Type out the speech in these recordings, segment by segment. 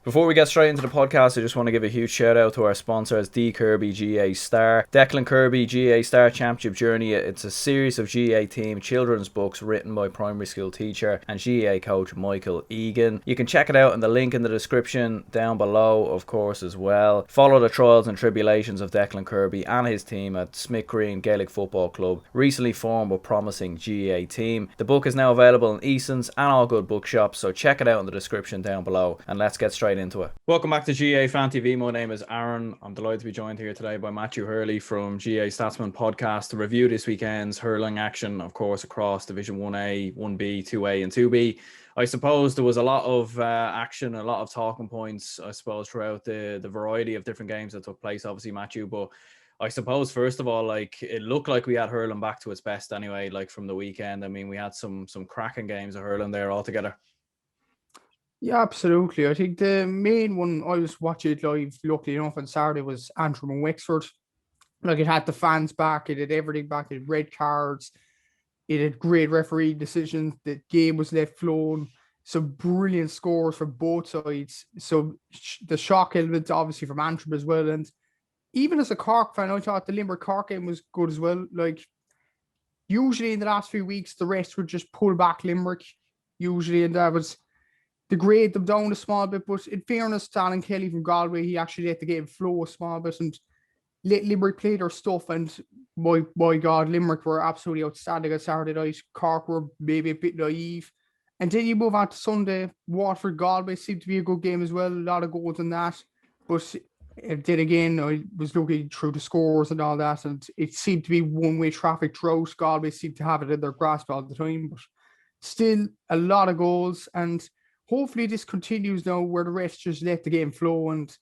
Before we get straight into the podcast, I just want to give a huge shout out to our sponsors, D Kirby GAA Star. Declan Kirby GAA Star Championship Journey. It's a series of GAA team children's books written by primary school teacher and GAA coach Michael Egan. You can check it out in the link in the description down below, of course, as well. Follow the trials and tribulations of Declan Kirby and his team at Smith Green Gaelic Football Club, recently formed but promising GAA team. The book is now available in Eason's and all good bookshops, so check it out in the description down below, and let's get straight into it. Welcome back to GAA Fan TV. My name is Aaron. I'm delighted to be joined here today by Matthew Hurley from GAA Statsman Podcast to review this weekend's hurling action, of course, across Division 1A, 1B, 2A and 2B. I suppose there was a lot of action, a lot of talking points, I suppose, throughout the variety of different games that took place, obviously, Matthew. But I suppose, first of all, it looked like we had hurling back to its best anyway, from the weekend. I mean, we had some cracking games of hurling there altogether. Yeah, absolutely. I think the main one I was watching it live, luckily enough, on Saturday was Antrim and Wexford. It had the fans back, it had everything back, it had red cards, it had great referee decisions, the game was left flowing, some brilliant scores from both sides. So the shock element, obviously, from Antrim as well. And even as a Cork fan, I thought the Limerick Cork game was good as well. Usually in the last few weeks, the rest would just pull back Limerick, usually, and that was degrade them down a small bit. But in fairness to Alan Kelly from Galway, he actually let the game flow a small bit and let Limerick play their stuff. And my God, Limerick were absolutely outstanding on Saturday night. Cork were maybe a bit naive. And then you move on to Sunday. Waterford, Galway seemed to be a good game as well. A lot of goals in that. But then again, I was looking through the scores and all that, and it seemed to be one-way traffic throughout. Galway seemed to have it in their grasp all the time. But still, a lot of goals. And hopefully this continues now, where the rest just let the game flow, and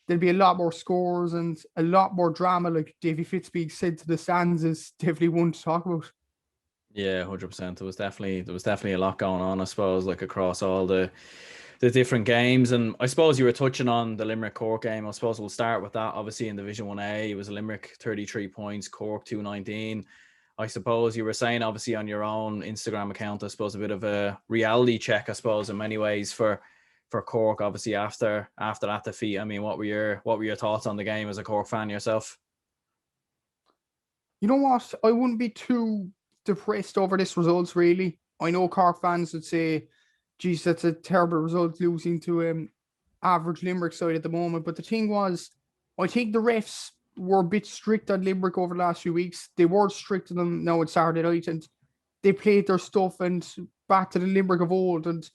there'll be a lot more scores and a lot more drama. Like Davy Fitzpeak said to the stands, is definitely one to talk about. Yeah, 100%. There was definitely a lot going on, I suppose, across all the different games. And I suppose you were touching on the Limerick Cork game. I suppose we'll start with that. Obviously in Division 1A, it was a Limerick 33 points, Cork 219. I suppose you were saying, obviously, on your own Instagram account, I suppose a bit of a reality check, I suppose, in many ways for Cork, obviously, after that defeat. I mean, what were your thoughts on the game as a Cork fan yourself? You know what? I wouldn't be too depressed over this results, really. I know Cork fans would say, geez, that's a terrible result, losing to average Limerick side at the moment. But the thing was, I think the refs were a bit strict on Limerick over the last few weeks. They were strict on them now on Saturday night, and they played their stuff and back to the Limerick of old. And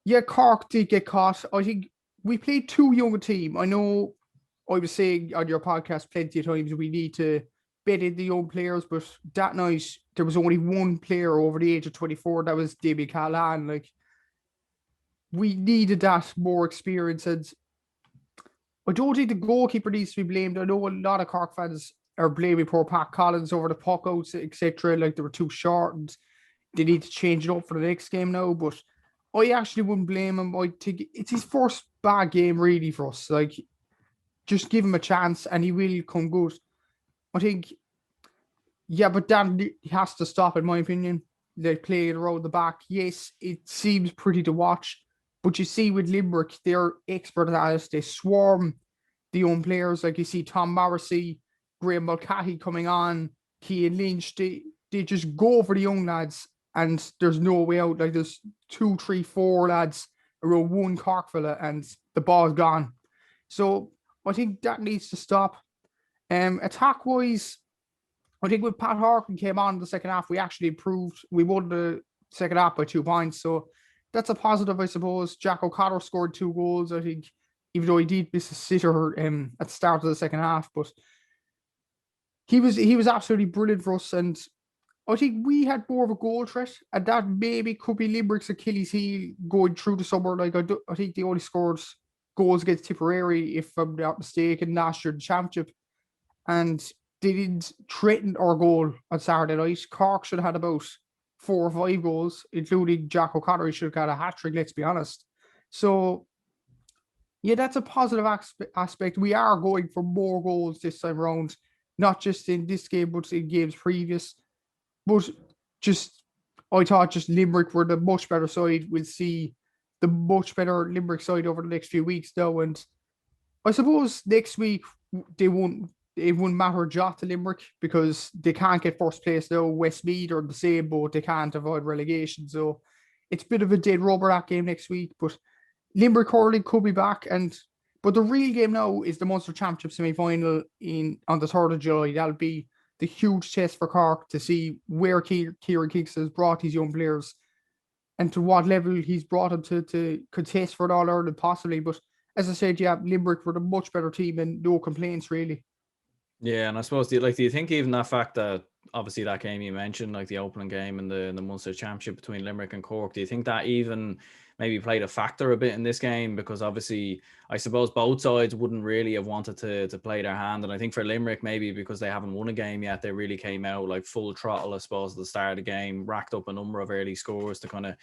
yeah, Cork did get caught. I think we played too young a team. I know I was saying on your podcast plenty of times we need to bet in the young players, but that night there was only one player over the age of 24. That was Damien Callahan. We needed that more experience, and I don't think the goalkeeper needs to be blamed. I know a lot of Cork fans are blaming poor Pat Collins over the puck outs, etc. They were too short and they need to change it up for the next game now. But I actually wouldn't blame him. I think it's his first bad game really for us. Just give him a chance and he will come good. I think, yeah, but that has to stop, in my opinion. They play around the back. Yes, it seems pretty to watch. But you see with Limerick, they're expert at it. They swarm the young players. You see Tom Morrissey, Graham Mulcahy coming on, Cian Lynch. They just go for the young lads, and there's no way out. There's 2, 3, 4 lads around one Cork fella, and the ball's gone. So I think that needs to stop. Attack-wise, I think when Pat Harkin came on in the second half, we actually improved. We won the second half by 2 points. So that's a positive, I suppose. Jack O'Connor scored 2 goals, I think, even though he did miss a sitter at the start of the second half. But he was absolutely brilliant for us. And I think we had more of a goal threat. And that maybe could be Limerick's Achilles heel going through the summer. I think they only scored goals against Tipperary, if I'm not mistaken, last year in the championship. And they didn't threaten our goal on Saturday night. Cork should have had about 4 or 5 goals, including Jack O'Connor. He should have got a hat-trick, let's be honest. So, yeah, that's a positive aspect. We are going for more goals this time around, not just in this game, but in games previous. But I thought Limerick were the much better side. We'll see the much better Limerick side over the next few weeks now. And I suppose next week it wouldn't matter a jot to Limerick because they can't get first place now. Westmeath are the same, but they can't avoid relegation. So it's a bit of a dead rubber that game next week. But Limerick Hurling could be back, but the real game now is the Munster Championship semi-final on the 3rd of July. That'll be the huge test for Cork to see where Kieran Kingston has brought these young players and to what level he's brought them to contest for an All-Ireland possibly. But as I said, yeah, Limerick were the much better team and no complaints really. Yeah, and I suppose, do you think even that fact that obviously that game you mentioned, like the opening game in the Munster Championship between Limerick and Cork, do you think that even maybe played a factor a bit in this game? Because obviously, I suppose both sides wouldn't really have wanted to play their hand. And I think for Limerick, maybe because they haven't won a game yet, they really came out like full throttle, I suppose, at the start of the game, racked up a number of early scores to kind of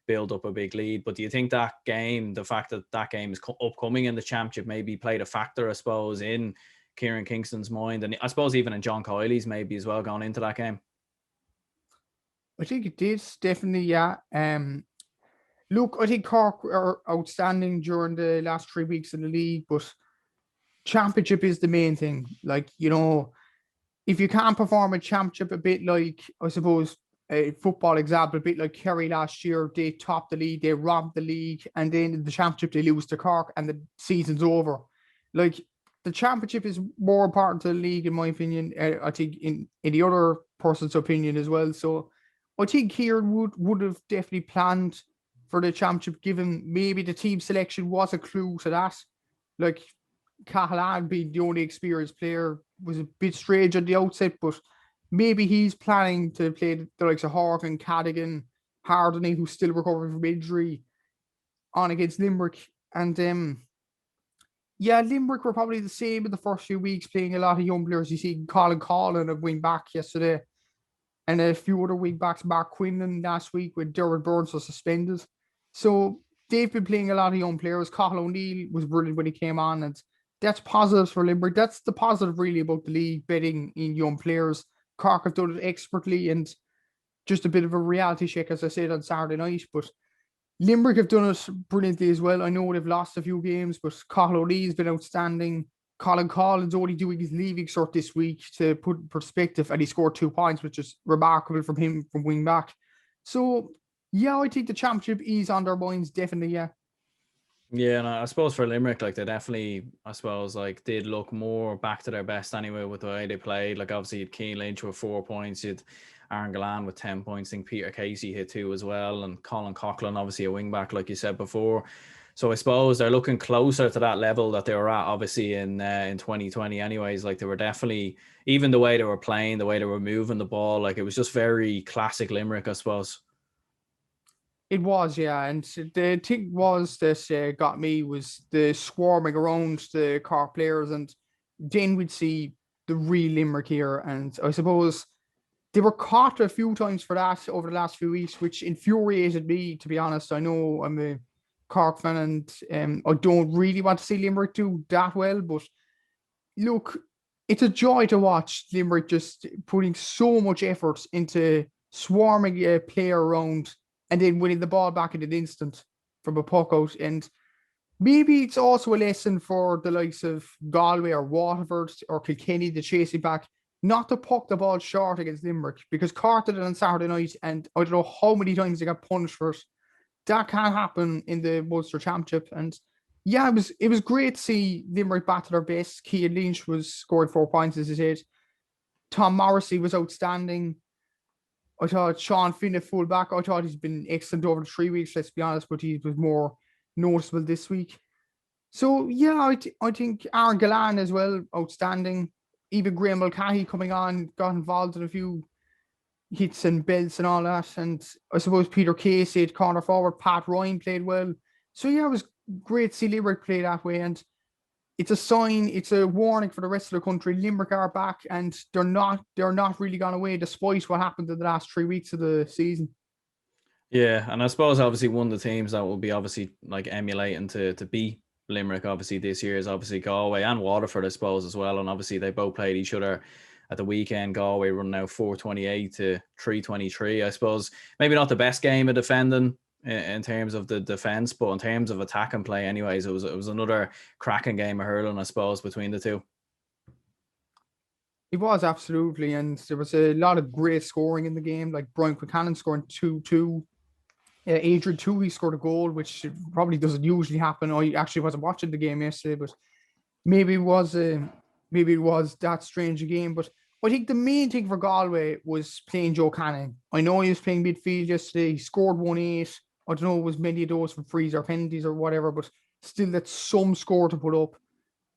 build up a big lead. But do you think that game, the fact that game is upcoming in the Championship, maybe played a factor, I suppose, in Kieran Kingston's mind, and I suppose even in John Kiley's maybe as well going into that game? I think it did, definitely, yeah. Look, I think Cork are outstanding during the last 3 weeks in the league, but Championship is the main thing. Like, you know, if you can't perform a Championship a bit like, I suppose, a football example, a bit like Kerry last year, they topped the league, they robbed the league, and then in the Championship they lose to Cork and the season's over. Like, the Championship is more important to the league, in my opinion. I think in the other person's opinion as well. So I think Kieran would have definitely planned for the Championship, given maybe the team selection was a clue to that. Like, Cahalane being the only experienced player was a bit strange at the outset, but maybe he's planning to play the likes of Horgan, Cadigan, Hardney, who's still recovering from injury, on against Limerick. And yeah, Limerick were probably the same in the first few weeks, playing a lot of young players. You see Colin Collin, a wing back yesterday, and a few other wing backs, Mark Quinlan last week when Dermot Burns was suspended. So they've been playing a lot of young players. Cathal O'Neill was brilliant when he came on, and that's positives for Limerick. That's the positive really about the league, betting in young players. Cork have done it expertly, and just a bit of a reality check, as I said, on Saturday night. But Limerick have done it brilliantly as well. I know they've lost a few games, but Cathal O'Neill's been outstanding. Colin Collins only doing his leaving cert this week to put in perspective, and he scored 2 points, which is remarkable from him from wing back. So, yeah, I think the Championship is on their minds, definitely, yeah. Yeah, and I suppose for Limerick, like they definitely, I suppose, like did look more back to their best anyway with the way they played. Like obviously, you'd Keane Lynch with 4 points, you'd Aaron Gallan with 10 points. I think Peter Casey hit 2 as well, and Colin Coughlin, obviously a wing back, like you said before. So I suppose they're looking closer to that level that they were at, obviously in 2020. Anyways, like they were definitely, even the way they were playing, the way they were moving the ball, like it was just very classic Limerick, I suppose. It was, yeah. And the thing was that got me was the swarming around the Cork players, and then we'd see the real Limerick here. And I suppose they were caught a few times for that over the last few weeks, which infuriated me, to be honest. I know I'm a Cork fan, and I don't really want to see Limerick do that well, but look, it's a joy to watch Limerick just putting so much effort into swarming a player around and then winning the ball back in an instant from a puck out. And maybe it's also a lesson for the likes of Galway or Waterford or Kilkenny to chase it back, not to puck the ball short against Limerick, because Cork did it on Saturday night, and I don't know how many times they got punished for it. That can't happen in the Munster Championship. And yeah, it was great to see Limerick back to their best. Keane Lynch was scored 4 points, as I said. Tom Morrissey was outstanding. I thought Sean Finn at fullback, I thought he's been excellent over the 3 weeks, let's be honest, but he was more noticeable this week. So yeah, I think Aaron Gallan as well, outstanding. Even Graham Mulcahy coming on, got involved in a few hits and belts and all that. And I suppose Peter Casey at corner forward, Pat Ryan played well. So yeah, it was great to see Limerick play that way. And it's a sign, it's a warning for the rest of the country. Limerick are back, and they're not really gone away despite what happened in the last 3 weeks of the season. Yeah, and I suppose obviously one of the teams that will be obviously like emulating to beat Limerick obviously this year is obviously Galway and Waterford, I suppose, as well. And obviously they both played each other at the weekend. Galway running out 428 to 323. I suppose maybe not the best game of defending in terms of the defence, but in terms of attack and play, anyways, it was another cracking game of hurling, I suppose, between the two. It was absolutely, and there was a lot of great scoring in the game. Like Brian Quincannon scoring 2-2. Adrian Toohey scored a goal, which probably doesn't usually happen. I actually wasn't watching the game yesterday, but maybe it was that strange a game. But I think the main thing for Galway was playing Joe Canning. I know he was playing midfield yesterday. He scored 1-8. I don't know, it was many of those from frees or penalties or whatever, but still that's some score to put up.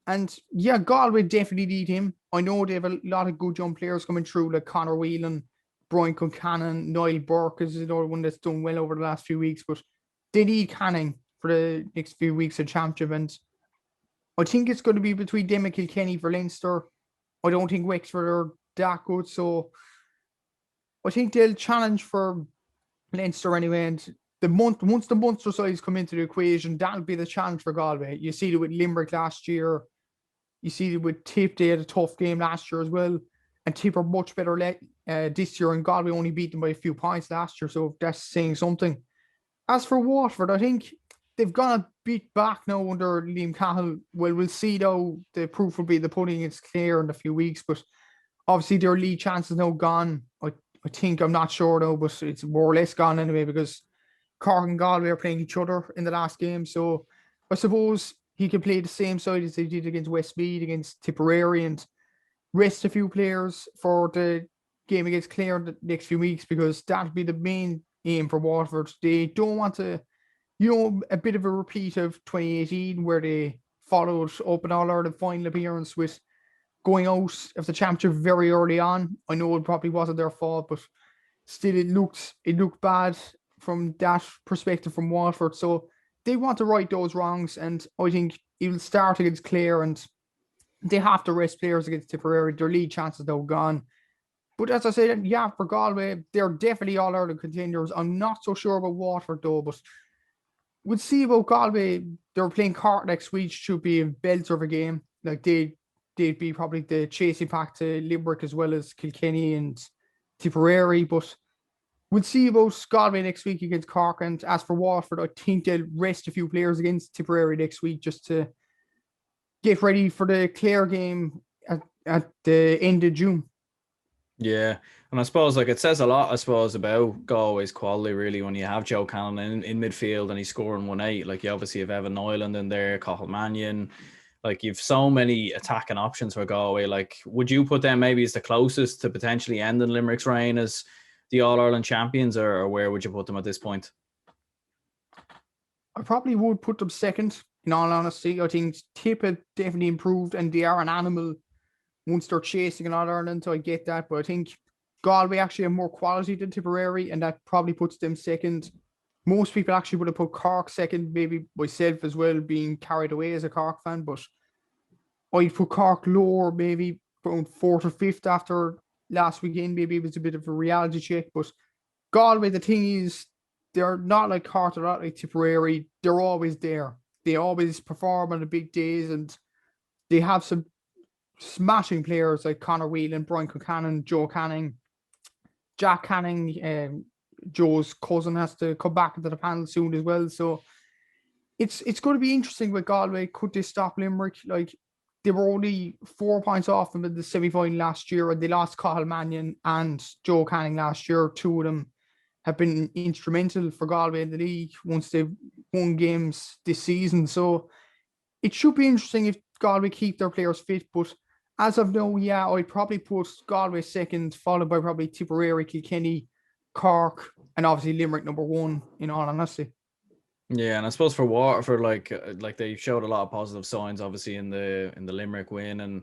And yeah, Galway definitely need him. I know they have a lot of good young players coming through, like Conor Whelan, Brian Concannon, Niall Burke is another one that's done well over the last few weeks, but they need Canning for the next few weeks of championship. And I think it's going to be between them and Kilkenny for Leinster. I don't think Wexford are that good, so I think they'll challenge for Leinster anyway. And once the Munster sides come into the equation, that'll be the challenge for Galway. You see it with Limerick last year. You see it with Tip. They had a tough game last year as well. And Tip are much better this year, and Galway only beat them by a few points last year, so that's saying something. As for Waterford, I think they've got a bit back now under Liam Cahill. Well, we'll see though. The proof will be the pudding against Clare in a few weeks, but obviously their lead chance is now gone. I think, I'm not sure though, but it's more or less gone anyway because Cork and Galway are playing each other in the last game. So I suppose he can play the same side as they did against Westmeath, against Tipperary, and rest a few players for the game against Clare in the next few weeks, because that'll be the main aim for Waterford. They don't want to, a bit of a repeat of 2018 where they followed up an All-Ireland final appearance with going out of the championship very early on. I know it probably wasn't their fault, but still it looked bad from that perspective from Waterford. So they want to right those wrongs, and I think it will start against Clare, and they have to rest players against Tipperary. Their lead chances though gone. But as I said, yeah, for Galway, they're definitely All-Ireland contenders. I'm not so sure about Waterford though, but we'll see about Galway. They're playing Cork next week. Should be a belter of a game. Like they'd be probably the chasing pack to Limerick as well as Kilkenny and Tipperary. But we'll see about Galway next week against Cork. And as for Waterford, I think they'll rest a few players against Tipperary next week just to get ready for the Clare game at the end of June. Yeah, and I suppose like it says a lot, I suppose, about Galway's quality really when you have Joe Cannon in midfield and he's scoring 1-8. Like you obviously have Evan Nyland in there, Cathal Mannion. Like you've so many attacking options for Galway. Like would you put them maybe as the closest to potentially ending Limerick's reign as the All-Ireland champions, or where would you put them at this point? I probably would put them second, in all honesty. I think Tip had definitely improved, and they are an animal once they're chasing an All-Ireland, so I get that. But I think Galway actually have more quality than Tipperary, and that probably puts them second. Most people actually would have put Cork second, maybe myself as well, being carried away as a Cork fan. But I'd put Cork lower, maybe around fourth or fifth after last weekend. Maybe it was a bit of a reality check. But Galway, the thing is, they're not like Cork, they're not like Tipperary. They're always there. They always perform on the big days, and they have some smashing players like Conor Whelan, Brian Concannon, Joe Canning, Jack Canning. Joe's cousin has to come back into the panel soon as well. So it's going to be interesting with Galway. Could they stop Limerick? Like they were only 4 points off them in the semi-final last year, and they lost Cathal Mannion and Joe Canning last year. Two of them have been instrumental for Galway in the league once they've won games this season. So it should be interesting if Galway keep their players fit. But as of now, yeah, I'd probably put Galway second, followed by probably Tipperary, Kilkenny, Cork, and obviously Limerick number one, in all honesty. Yeah, and I suppose for Waterford, like they showed a lot of positive signs, obviously in the Limerick win, and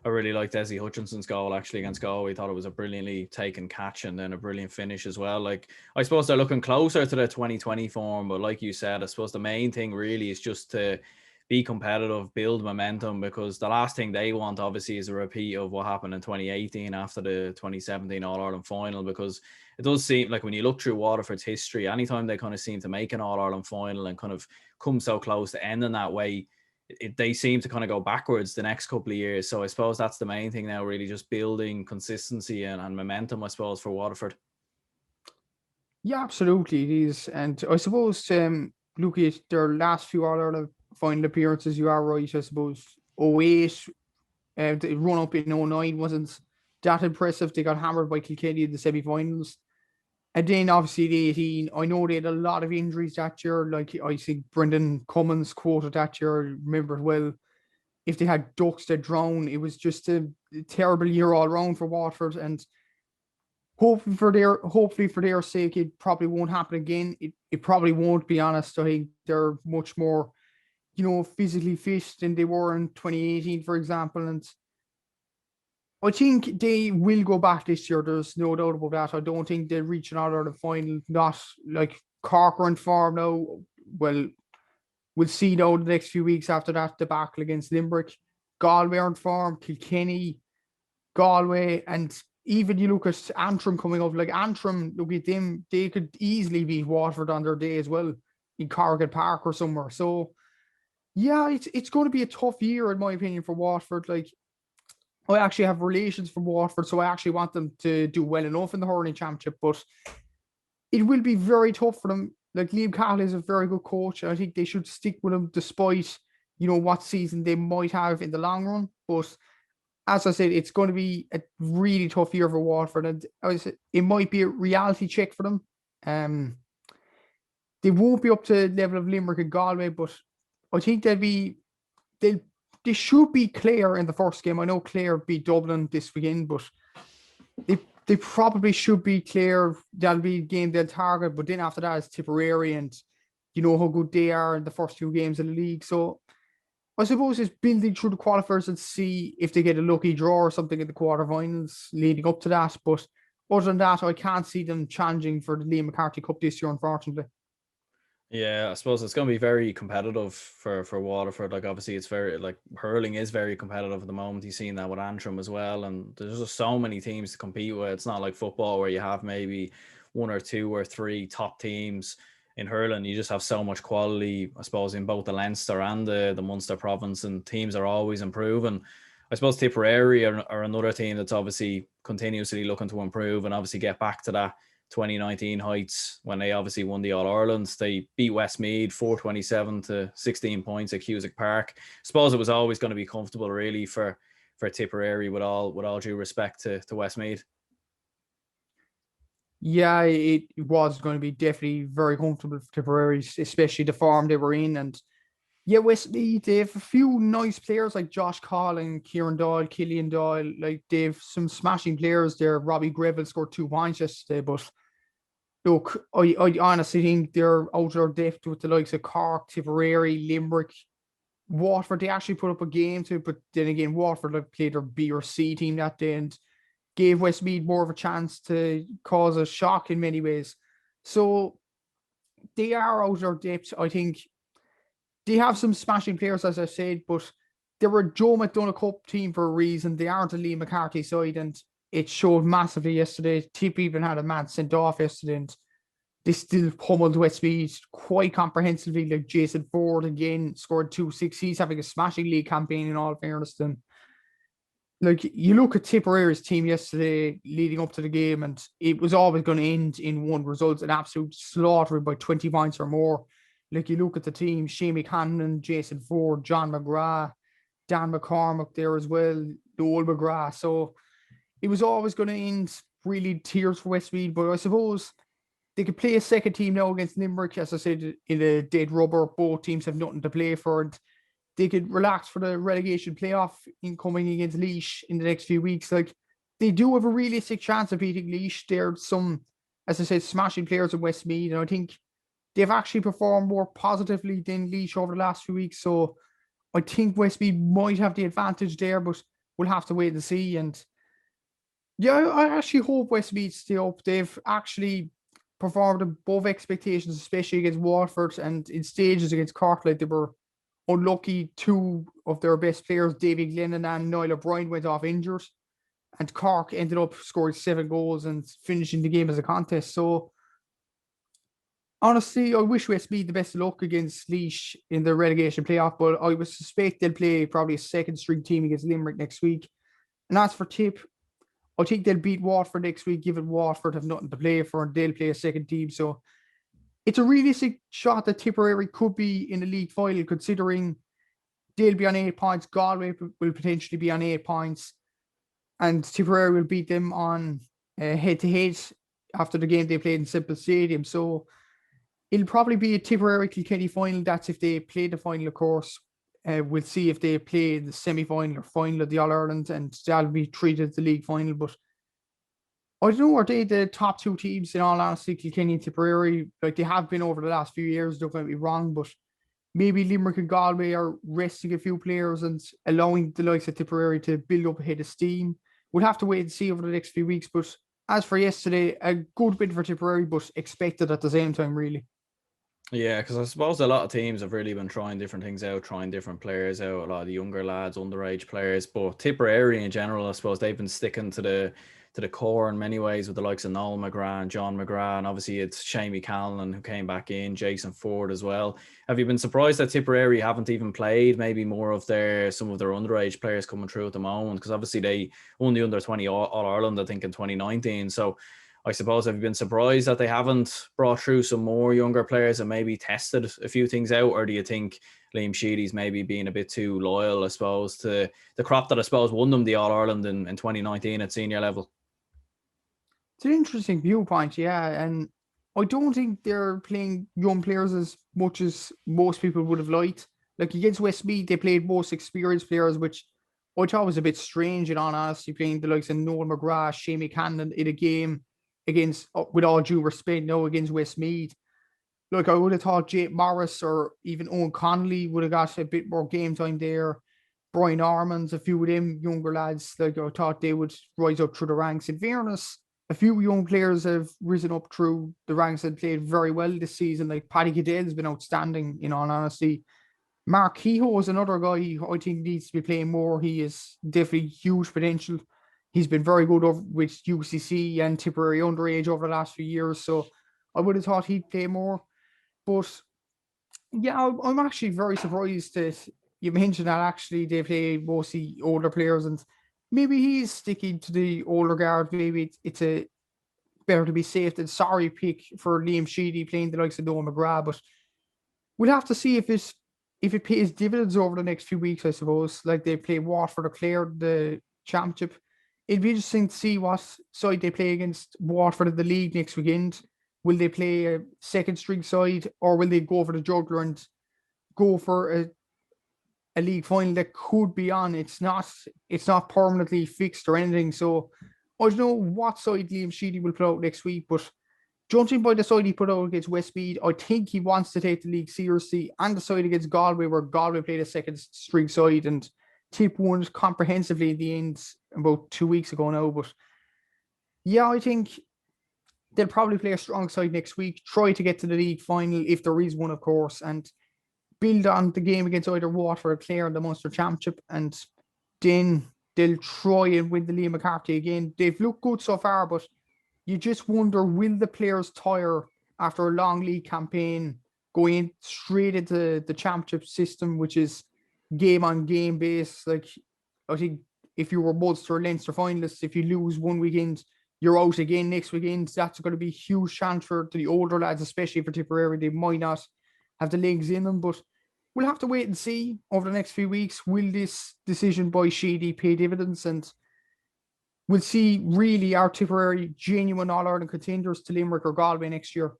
I really liked Desi Hutchinson's goal actually against Galway. I thought it was a brilliantly taken catch and then a brilliant finish as well. Like I suppose they're looking closer to the 2020 form, but like you said, I suppose the main thing really is just to be competitive, build momentum, because the last thing they want obviously is a repeat of what happened in 2018 after the 2017 All-Ireland final, because it does seem like when you look through Waterford's history, anytime they kind of seem to make an All-Ireland final and kind of come so close to ending that way, they seem to kind of go backwards the next couple of years. So I suppose that's the main thing now, really just building consistency and momentum, I suppose, for Waterford. Yeah, absolutely it is. And I suppose looking at their last few All-Ireland final appearances, you are right. I suppose 08, the run up in 09 wasn't that impressive. They got hammered by Kilkenny in the semi-finals. And then obviously the 18, I know they had a lot of injuries that year. Like I think Brendan Cummins quoted that year, I remember it well. If they had ducks that drown, it was just a terrible year all around for Waterford. And hopefully for their sake, it probably won't happen again. It probably won't, be honest. I think they're much more, physically fit than they were in 2018, for example. And I think they will go back this year. There's no doubt about that. I don't think they'll reach another the final. Not like Cork are in form now. Well, we'll see now the next few weeks after that debacle against Limerick. Galway are in form. Kilkenny, Galway, and even you look at Antrim coming up. Like Antrim, look at them. They could easily beat Waterford on their day as well in Corrigan Park or somewhere. So yeah, it's going to be a tough year in my opinion for Waterford. Like I actually have relations from Waterford, so I actually want them to do well enough in the hurling championship, but it will be very tough for them. Like Liam Cahill is a very good coach. I think they should stick with him despite, what season they might have in the long run. But as I said, it's going to be a really tough year for Waterford, and it might be a reality check for them. They won't be up to the level of Limerick and Galway, but I think they'll they should be Clare in the first game. I know Clare beat Dublin this weekend, but they they probably should be Clare. That'll be a game they'll target. But then after that, it's Tipperary, and you know how good they are in the first two games of the league. So I suppose it's building through the qualifiers and see if they get a lucky draw or something in the quarterfinals leading up to that. But other than that, I can't see them challenging for the Liam McCarthy Cup this year, unfortunately. Yeah, I suppose it's going to be very competitive for Waterford. Like obviously, it's very like hurling is very competitive at the moment. You've seen that with Antrim as well, and there's just so many teams to compete with. It's not like football where you have maybe one or two or three top teams. In hurling, you just have so much quality. I suppose in both the Leinster and the Munster province, and teams are always improving. I suppose Tipperary are another team that's obviously continuously looking to improve and obviously get back to that 2019 heights when they obviously won the All Irelands. They beat Westmeath 427 to 16 points at Cusack Park. I suppose it was always going to be comfortable, really, for Tipperary, with all due respect to Westmeath. Yeah, it was going to be definitely very comfortable for Tipperary, especially the form they were in. And yeah, Westmeath, they have a few nice players like Josh Collin, Kieran Doyle, Killian Doyle. Like they've some smashing players there. Robbie Greville scored 2 points yesterday, but look, I honestly think they're out of their depth with the likes of Cork, Tipperary, Limerick, Waterford. They actually put up a game too, but then again, Waterford like played their B or C team that day and gave Westmeath more of a chance to cause a shock in many ways. So they are out of their depth. I think they have some smashing players, as I said, but they were a Joe McDonagh Cup team for a reason. They aren't a Lee McCarthy side, and it showed massively yesterday. Tip even had a man sent off yesterday, and they still pummeled Westmeath quite comprehensively. Like Jason Ford again scored 2-6. He's having a smashing league campaign in all fairness. And like you look at Tipperary's team yesterday leading up to the game, and it was always going to end in one result, an absolute slaughter by 20 points or more. Like you look at the team, Shamie Cannon, Jason Ford, John McGrath, Dan McCormick there as well, Noel McGrath. So it was always going to end really tears for Westmeath, but I suppose they could play a second team now against Limerick. As I said, in a dead rubber, both teams have nothing to play for. And they could relax for the relegation playoff incoming against Laois in the next few weeks. Like they do have a realistic chance of beating Laois. There's some, as I said, smashing players in Westmeath, and I think they've actually performed more positively than Laois over the last few weeks. So I think Westmeath might have the advantage there, but we'll have to wait and see. And yeah, I actually hope Westmeath stay up. They've actually performed above expectations, especially against Waterford and in stages against Cork. Like they were unlucky. Two of their best players, David Glennon and Niall O'Brien, went off injured, and Cork ended up scoring 7 goals and finishing the game as a contest. So honestly, I wish Westmeath the best of luck against Laois in the relegation playoff, but I would suspect they'll play probably a second string team against Limerick next week. And as for Tip, I think they'll beat Waterford next week, given Waterford have nothing to play for, and they'll play a second team. So it's a realistic shot that Tipperary could be in the league final, considering they'll be on 8 points. Galway will potentially be on 8 points, and Tipperary will beat them on head-to-head after the game they played in Simple Stadium. So it'll probably be a Tipperary Kilkenny final. That's if they play the final, of course. We'll see if they play the semi-final or final of the All-Ireland, and that'll be treated as the league final. But I don't know, are they the top two teams, in all honesty, Kilkenny and Tipperary? Like they have been over the last few years, don't get me wrong, but maybe Limerick and Galway are resting a few players and allowing the likes of Tipperary to build up a head of steam. We'll have to wait and see over the next few weeks. But as for yesterday, a good bit for Tipperary, but expected at the same time, really. Yeah, because I suppose a lot of teams have really been trying different things out, trying different players out, a lot of the younger lads, underage players. But Tipperary in general, I suppose they've been sticking to the core in many ways, with the likes of Noel McGrath and John McGrath, and obviously it's Shamie Callan who came back in, Jason Ford as well. Have you been surprised that Tipperary haven't even played maybe more of some of their underage players coming through at the moment? Because obviously they won the under-20 All-Ireland, I think, in 2019. So I suppose, have you been surprised that they haven't brought through some more younger players and maybe tested a few things out? Or do you think Liam Sheedy's maybe being a bit too loyal, I suppose, to the crop that I suppose won them the All-Ireland in 2019 at senior level? It's an interesting viewpoint, yeah. And I don't think they're playing young players as much as most people would have liked. Like against Westmeath, they played most experienced players, which I thought was a bit strange, in all honesty, playing the likes of Noel McGrath, Shamie Cannon in a game against, with all due respect, no, against Westmeath. Like I would have thought Jake Morris or even Owen Connolly would have got a bit more game time there. Brian Armands, a few of them younger lads, like I thought they would rise up through the ranks. In fairness, a few young players have risen up through the ranks and played very well this season. Like Paddy Cadell has been outstanding, in all honesty. Mark Kehoe is another guy I think needs to be playing more. He is definitely huge potential. He's been very good with UCC and Tipperary underage over the last few years. So I would have thought he'd play more. But yeah, I'm actually very surprised that you mentioned that actually they play mostly older players, and maybe he's sticking to the older guard. Maybe it's a better to be safe than sorry pick for Liam Sheedy playing the likes of Noah McGrath. But we'll have to see if it pays dividends over the next few weeks, I suppose. Like they play Waterford or Clare, the championship. It'd be interesting to see what side they play against Waterford in the league next weekend. Will they play a second string side, or will they go for the juggler and go for a league final that could be on? It's not permanently fixed or anything. So I don't know what side Liam Sheedy will put out next week, but judging by the side he put out against Westmeath, I think he wants to take the league seriously. And the side against Galway, where Galway played a second string side and Tip won comprehensively in the end about 2 weeks ago now. But yeah, I think they'll probably play a strong side next week, try to get to the league final if there is one, of course, and build on the game against either Waterford or Clare in the Munster Championship, and then they'll try and win the Liam McCarthy again. They've looked good so far, but you just wonder, will the players tire after a long league campaign, going straight into the championship system, which is game on game base? Like, I think if you were Munster or Leinster finalists, if you lose one weekend, you're out again next weekend. That's going to be a huge transfer to the older lads, especially for Tipperary. They might not have the legs in them, but we'll have to wait and see over the next few weeks. Will this decision by Sheedy pay dividends? And we'll see, really, our Tipperary genuine All-Ireland contenders to Limerick or Galway next year.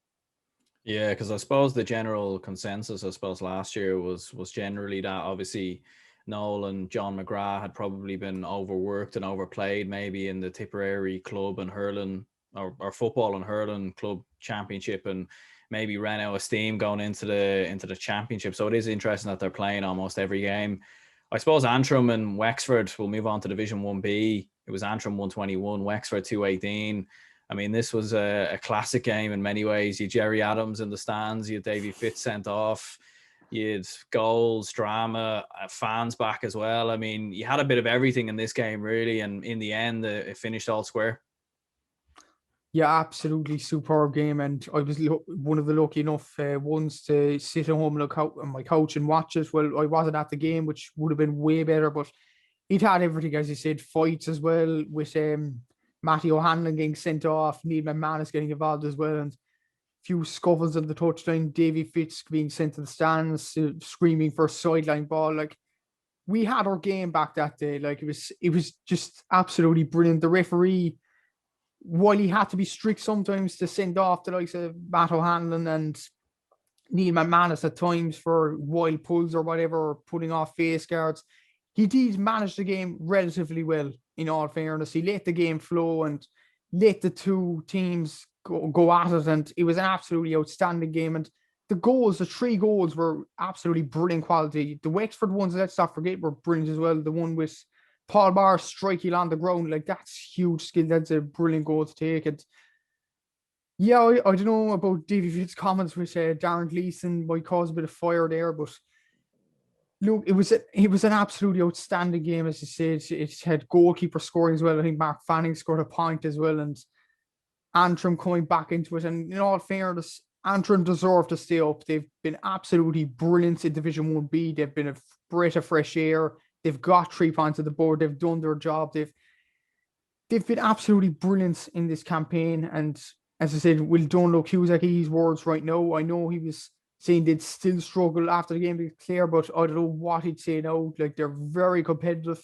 Yeah, because I suppose the general consensus, I suppose, last year was generally that obviously Noel and John McGrath had probably been overworked and overplayed maybe in the Tipperary club and hurling or football and hurling club championship, and maybe ran out of steam going into the championship. So it is interesting that they're playing almost every game. I suppose Antrim and Wexford will move on to Division 1B. It was Antrim 121, Wexford 218. I mean, this was a classic game in many ways. You had Jerry Adams in the stands, you had Davy Fitz sent off, you had goals, drama, fans back as well. I mean, you had a bit of everything in this game, really, and in the end, it finished all square. Yeah, absolutely superb game, and I was one of the lucky enough ones to sit at home on my couch and watch it. Well, I wasn't at the game, which would have been way better, but it had everything, as you said, fights as well, with Matthew Hurley getting sent off, Neil McManus getting involved as well, and a few scuffles on the touchline, Davy Fitz being sent to the stands, screaming for a sideline ball. Like, we had our game back that day. Like, it was just absolutely brilliant. The referee, while he had to be strict sometimes to send off the likes of Matt O'Hanlon and Neil McManus at times for wild pulls or whatever, or putting off face guards, he did manage the game relatively well, in all fairness. He let the game flow and let the two teams go at it, and it was an absolutely outstanding game. And the 3 goals were absolutely brilliant quality. The Wexford ones, let's not forget, were brilliant as well. The one with Paul Barr striking on the ground, like, that's huge skill. That's a brilliant goal to take. And yeah, I don't know about Davy Fitz comments with Darren Gleeson might cause a bit of fire there, but look, it was an absolutely outstanding game, as you said. It had goalkeeper scoring as well. I think Mark Fanning scored a point as well, and Antrim coming back into it. And in all fairness, Antrim deserve to stay up. They've been absolutely brilliant in Division 1B. They've been a breath of fresh air. They've got 3 points on the board. They've done their job. They've been absolutely brilliant in this campaign. And as I said, we'll don't look Hughes words right now. I know he was saying they'd still struggle after the game against Clare, but I don't know what he'd say now. Like, they're very competitive.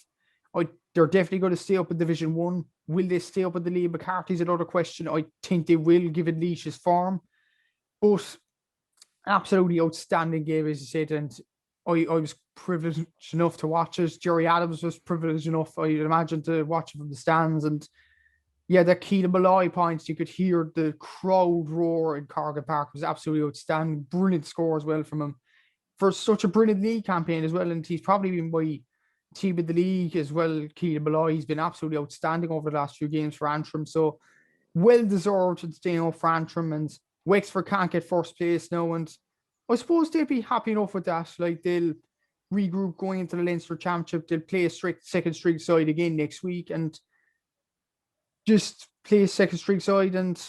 They're definitely going to stay up in Division 1. Will they stay up in the Liam McCarthy's another question. I think they will, given Laois's form. But absolutely outstanding game, as you said, and I was privileged enough to watch it. Jerry Adams was privileged enough, I'd imagine, to watch it from the stands. And yeah, the Keelan Malloy points, you could hear the crowd roar in Corrigan Park. It was absolutely outstanding. Brilliant score as well from him for such a brilliant league campaign as well. And he's probably been my team of the league as well, Keelan Malloy. He's been absolutely outstanding over the last few games for Antrim. So well deserved to stay up for Antrim. And Wexford can't get first place now. And I suppose they'll be happy enough with that. Like, they'll regroup going into the Leinster Championship. They'll play a second string side again next week, and just play a second string side and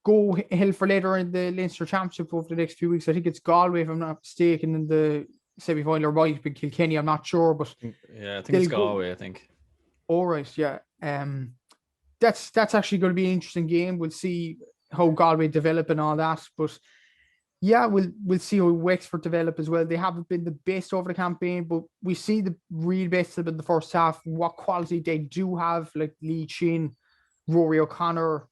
go hell for leather in the Leinster Championship over the next few weeks. I think it's Galway, if I'm not mistaken, in the semi-final, or might be Kilkenny, I'm not sure, but yeah, I think it's Galway, I think. All right, yeah. That's actually going to be an interesting game. We'll see how Galway develop and all that, but yeah, we'll see how Wexford develop as well. They haven't been the best over the campaign, but we see the real best of them in the first half. What quality they do have, like Lee Chin, Rory O'Connor,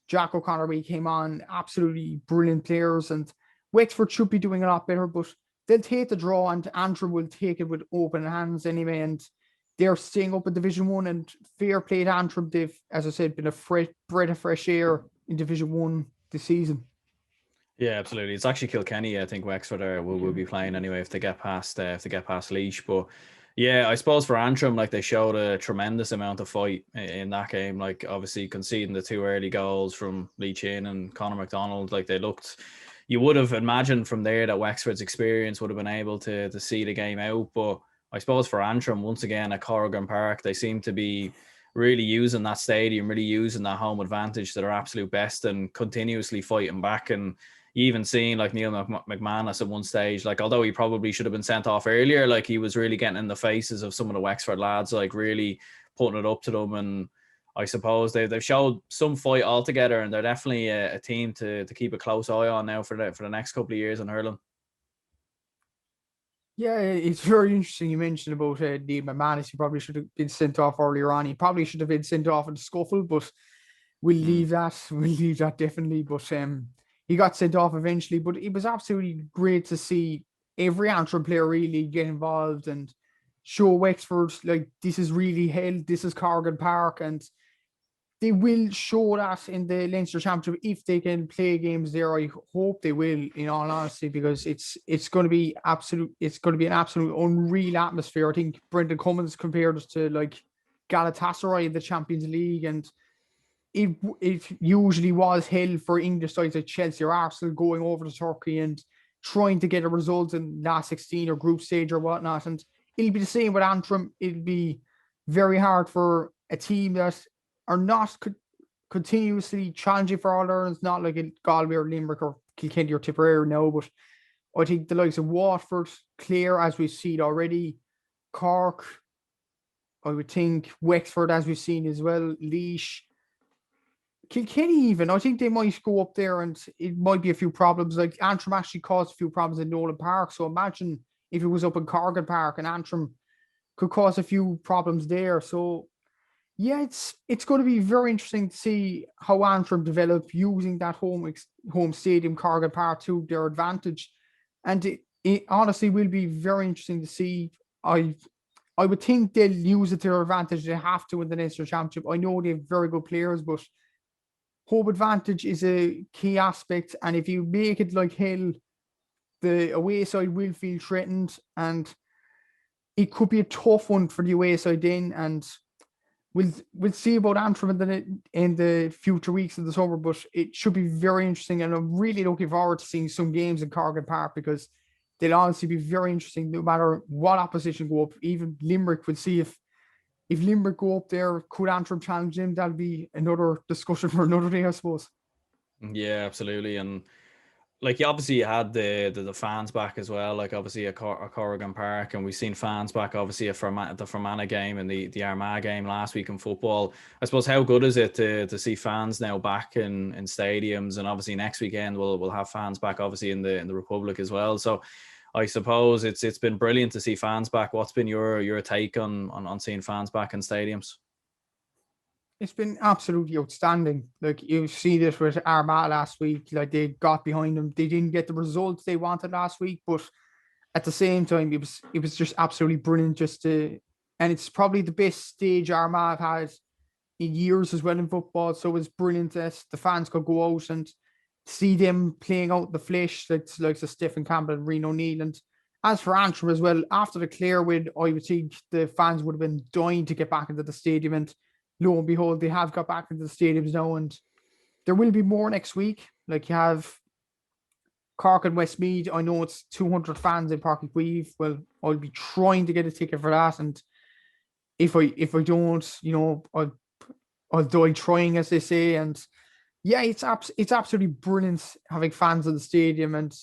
Jack O'Connor, when he came on, absolutely brilliant players. And Wexford should be doing a lot better, but they'll take the draw, and Antrim will take it with open hands anyway. And they're staying up in Division 1, and fair play to Antrim. They've, as I said, been a breath of fresh air in Division 1 this season. Yeah, absolutely. It's actually Kilkenny, I think Wexford will be playing anyway if they get past Laois. But yeah, I suppose for Antrim, like, they showed a tremendous amount of fight in that game. Like, obviously conceding the 2 early goals from Lee Chin and Conor McDonald, like, they looked. You would have imagined from there that Wexford's experience would have been able to see the game out. But I suppose for Antrim, once again at Corrigan Park, they seem to be really using that stadium, really using that home advantage to their absolute best, and continuously fighting back. And you even seen, like, Neil McManus at one stage, like, although he probably should have been sent off earlier, like, he was really getting in the faces of some of the Wexford lads, like, really putting it up to them. And I suppose they've showed some fight altogether, and they're definitely a team to keep a close eye on now for the next couple of years in hurling. Yeah, it's very interesting you mentioned about Neil McManus. He probably should have been sent off earlier on. He probably should have been sent off in the scuffle, but we'll leave that. We'll leave that definitely. But he got sent off eventually. But it was absolutely great to see every Antrim player really get involved and show Wexford, like, this is really hell. This is Corrigan Park, and they will show that in the Leinster Championship if they can play games there. I hope they will, in all honesty, because it's going to be absolute. It's going to be an absolute unreal atmosphere. I think Brendan Cummins compared us to, like, Galatasaray in the Champions League, and it usually was hell for English sides like Chelsea or Arsenal going over to Turkey and trying to get a result in last 16 or group stage or whatnot. And it'll be the same with Antrim. It'll be very hard for a team that are not continuously challenging for All Irelands, not like in Galway or Limerick or Kilkenny or Tipperary now, but I think the likes of Waterford, Clare, as we've seen already, Cork, I would think Wexford, as we've seen as well, Laois, Kilkenny even, I think they might go up there and it might be a few problems. Like Antrim actually caused a few problems in Nolan Park. So imagine if it was up in Corrigan Park and Antrim could cause a few problems there. So yeah, it's going to be very interesting to see how Antrim develop using that home stadium, Corrigan Park, to their advantage. And it honestly will be very interesting to see. I would think they'll use it to their advantage. They have to in the National Championship. I know they have very good players, but home advantage is a key aspect. And if you make it like hell, the away side will feel threatened, and it could be a tough one for the away side then. And we'll see about Antrim in the future weeks of the summer, but it should be very interesting. And I'm really looking forward to seeing some games in Corrigan Park, because they'll honestly be very interesting no matter what opposition go up. Even Limerick, will see if Limerick go up there, could Antrim challenge them? That'll be another discussion for another day, I suppose. Yeah, absolutely. And like you obviously had the fans back as well, like obviously at Corrigan Park, and we've seen fans back obviously at the Fermanagh game and the Armagh game last week in football. I suppose, how good is it to see fans now back in stadiums, and obviously next weekend we'll have fans back obviously in the Republic as well. So I suppose it's been brilliant to see fans back. What's been your take on seeing fans back in stadiums? It's been absolutely outstanding. Like, you see this with Armagh last week. Like, they got behind them. They didn't get the results they wanted last week, but at the same time, it was just absolutely brilliant. And it's probably the best stage Armagh have had in years as well in football. So it's brilliant that the fans could go out and see them playing out the flesh, like Stephen Campbell and Reno Neal. And as for Antrim as well, after the Clare win, I would think the fans would have been dying to get back into the stadium. And lo and behold, they have got back into the stadiums now, and there will be more next week. Like, you have Cork and Westmeath. I know it's 200 fans in Park Queeve. Well, I'll be trying to get a ticket for that, and if I don't, I'll die trying, as they say. And yeah, it's absolutely brilliant having fans in the stadium, and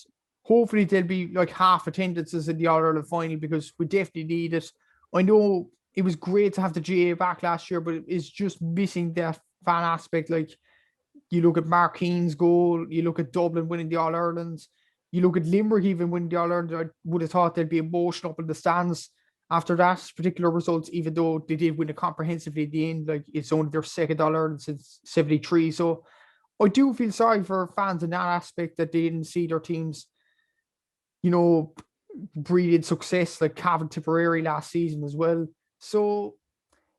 hopefully there'll be like half attendances in the All Ireland final, because we definitely need it. I know it was great to have the GAA back last year, but it's just missing that fan aspect. Like, you look at Mark Keane's goal, you look at Dublin winning the All Irelands, you look at Limerick even winning the All Ireland. I would have thought there'd be emotion up in the stands after that particular results, even though they did win it comprehensively at the end. Like, it's only their second All Ireland since '73. So I do feel sorry for fans in that aspect, that they didn't see their teams, breeding success like Cavan Tipperary last season as well. So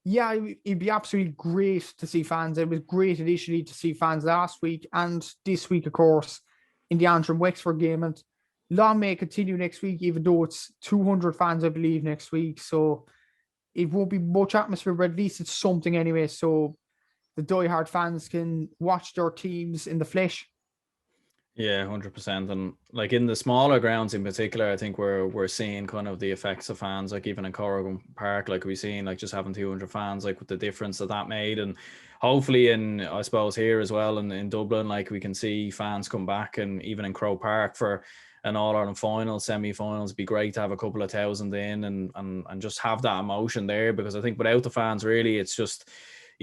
yeah, it'd be absolutely great to see fans. It was great initially to see fans last week and this week, of course, in the Antrim Wexford game. And long may continue next week, even though it's 200 fans, I believe, next week. So it won't be much atmosphere, but at least it's something anyway. So the diehard fans can watch their teams in the flesh. Yeah, 100%. And like in the smaller grounds in particular, I think we're seeing kind of the effects of fans, like even in Corrigan Park, like we've seen, like just having 200 fans, like with the difference that made. And hopefully I suppose here as well in Dublin, like we can see fans come back, and even in Croke Park for an All Ireland final, semi-finals. It'd be great to have a couple of thousand in and just have that emotion there, because I think without the fans, really, it's just,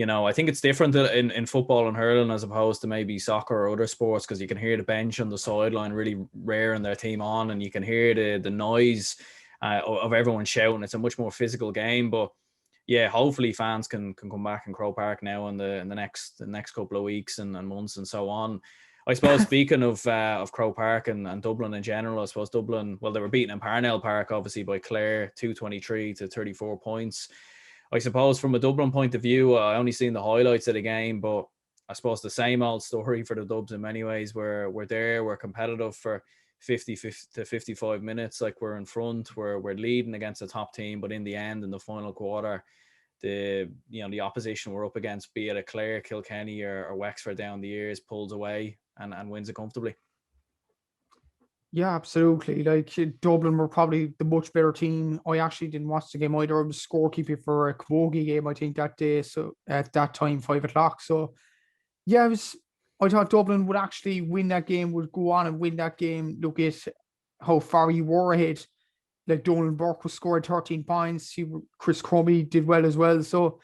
I think it's different in football and hurling as opposed to maybe soccer or other sports, because you can hear the bench on the sideline really raring their team on, and you can hear the noise of everyone shouting. It's a much more physical game. But yeah, hopefully fans can come back in Croke Park now in the next couple of weeks and months and so on. I suppose speaking of Croke Park and Dublin in general, I suppose Dublin, well, they were beaten in Parnell Park obviously by Clare 223 to 34 points. I suppose from a Dublin point of view, I only seen the highlights of the game, but I suppose the same old story for the Dubs in many ways. We're competitive for 50 to 55 minutes, like we're in front, we're leading against a top team, but in the end, in the final quarter, the opposition we're up against, be it a Clare, Kilkenny or Wexford down the years, pulls away and wins it comfortably. Yeah, absolutely. Like, Dublin were probably the much better team. I actually didn't watch the game either. I was scorekeeping for a Camogie game, I think, that day. So at that time, 5 o'clock. So yeah, I thought Dublin would actually win that game, would go on and win that game. Look at how far you were ahead. Like, Donald Burke was scored 13 points. Chris Crummy did well as well. So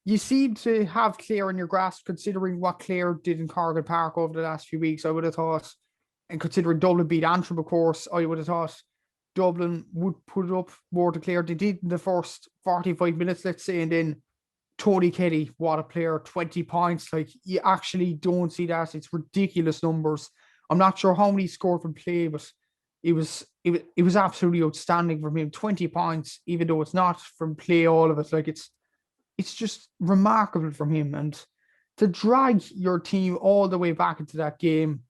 you seem to have Clare in your grasp, considering what Clare did in Corrigan Park over the last few weeks. I would have thought, and considering Dublin beat Antrim, of course, I would have thought Dublin would put it up more to Clare. They did in the first 45 minutes, let's say, and then Tony Kelly, what a player, 20 points. Like, you actually don't see that. It's ridiculous numbers. I'm not sure how many he scored from play, but it was absolutely outstanding from him. 20 points, even though it's not from play, all of it. Like, it's just remarkable from him. And to drag your team all the way back into that game,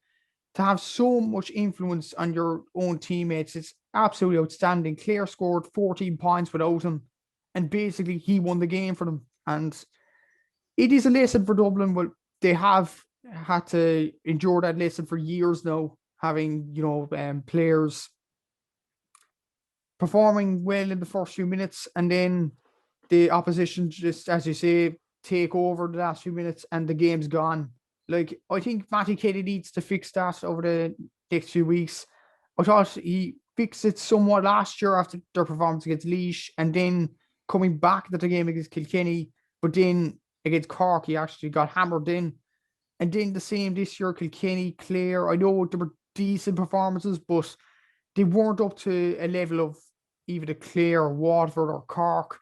to have so much influence on your own teammates, it's absolutely outstanding. Clare scored 14 points without him, and basically he won the game for them. And it is a lesson for Dublin. Well, they have had to endure that lesson for years now, having, players performing well in the first few minutes, and then the opposition just, as you say, take over the last few minutes and the game's gone. Like, I think Matty Kelly needs to fix that over the next few weeks. I thought he fixed it somewhat last year after their performance against Laois, and then coming back to the game against Kilkenny, but then against Cork, he actually got hammered in. And then the same this year, Kilkenny, Clare. I know there were decent performances, but they weren't up to a level of either Clare or Waterford or Cork.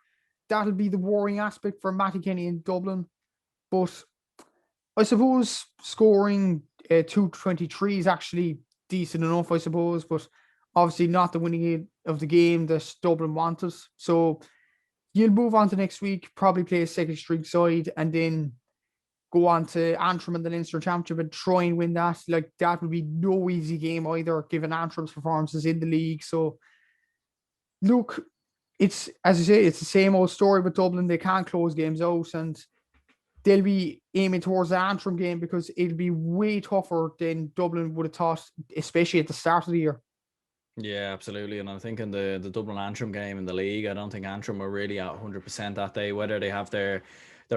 That'll be the worrying aspect for Matty Kenny in Dublin. But I suppose scoring 223 is actually decent enough, I suppose, but obviously not the winning of the game that Dublin wanted. So you'll move on to next week, probably play a second string side, and then go on to Antrim in the Leinster Championship and try and win that. Like, that would be no easy game either, given Antrim's performances in the league. So look, it's, as you say, it's the same old story with Dublin. They can't close games out, and they'll be aiming towards the Antrim game because it'll be way tougher than Dublin would have thought, especially at the start of the year. Yeah, absolutely. And I'm thinking the Dublin Antrim game in the league, I don't think Antrim are really at 100% that day, whether they have their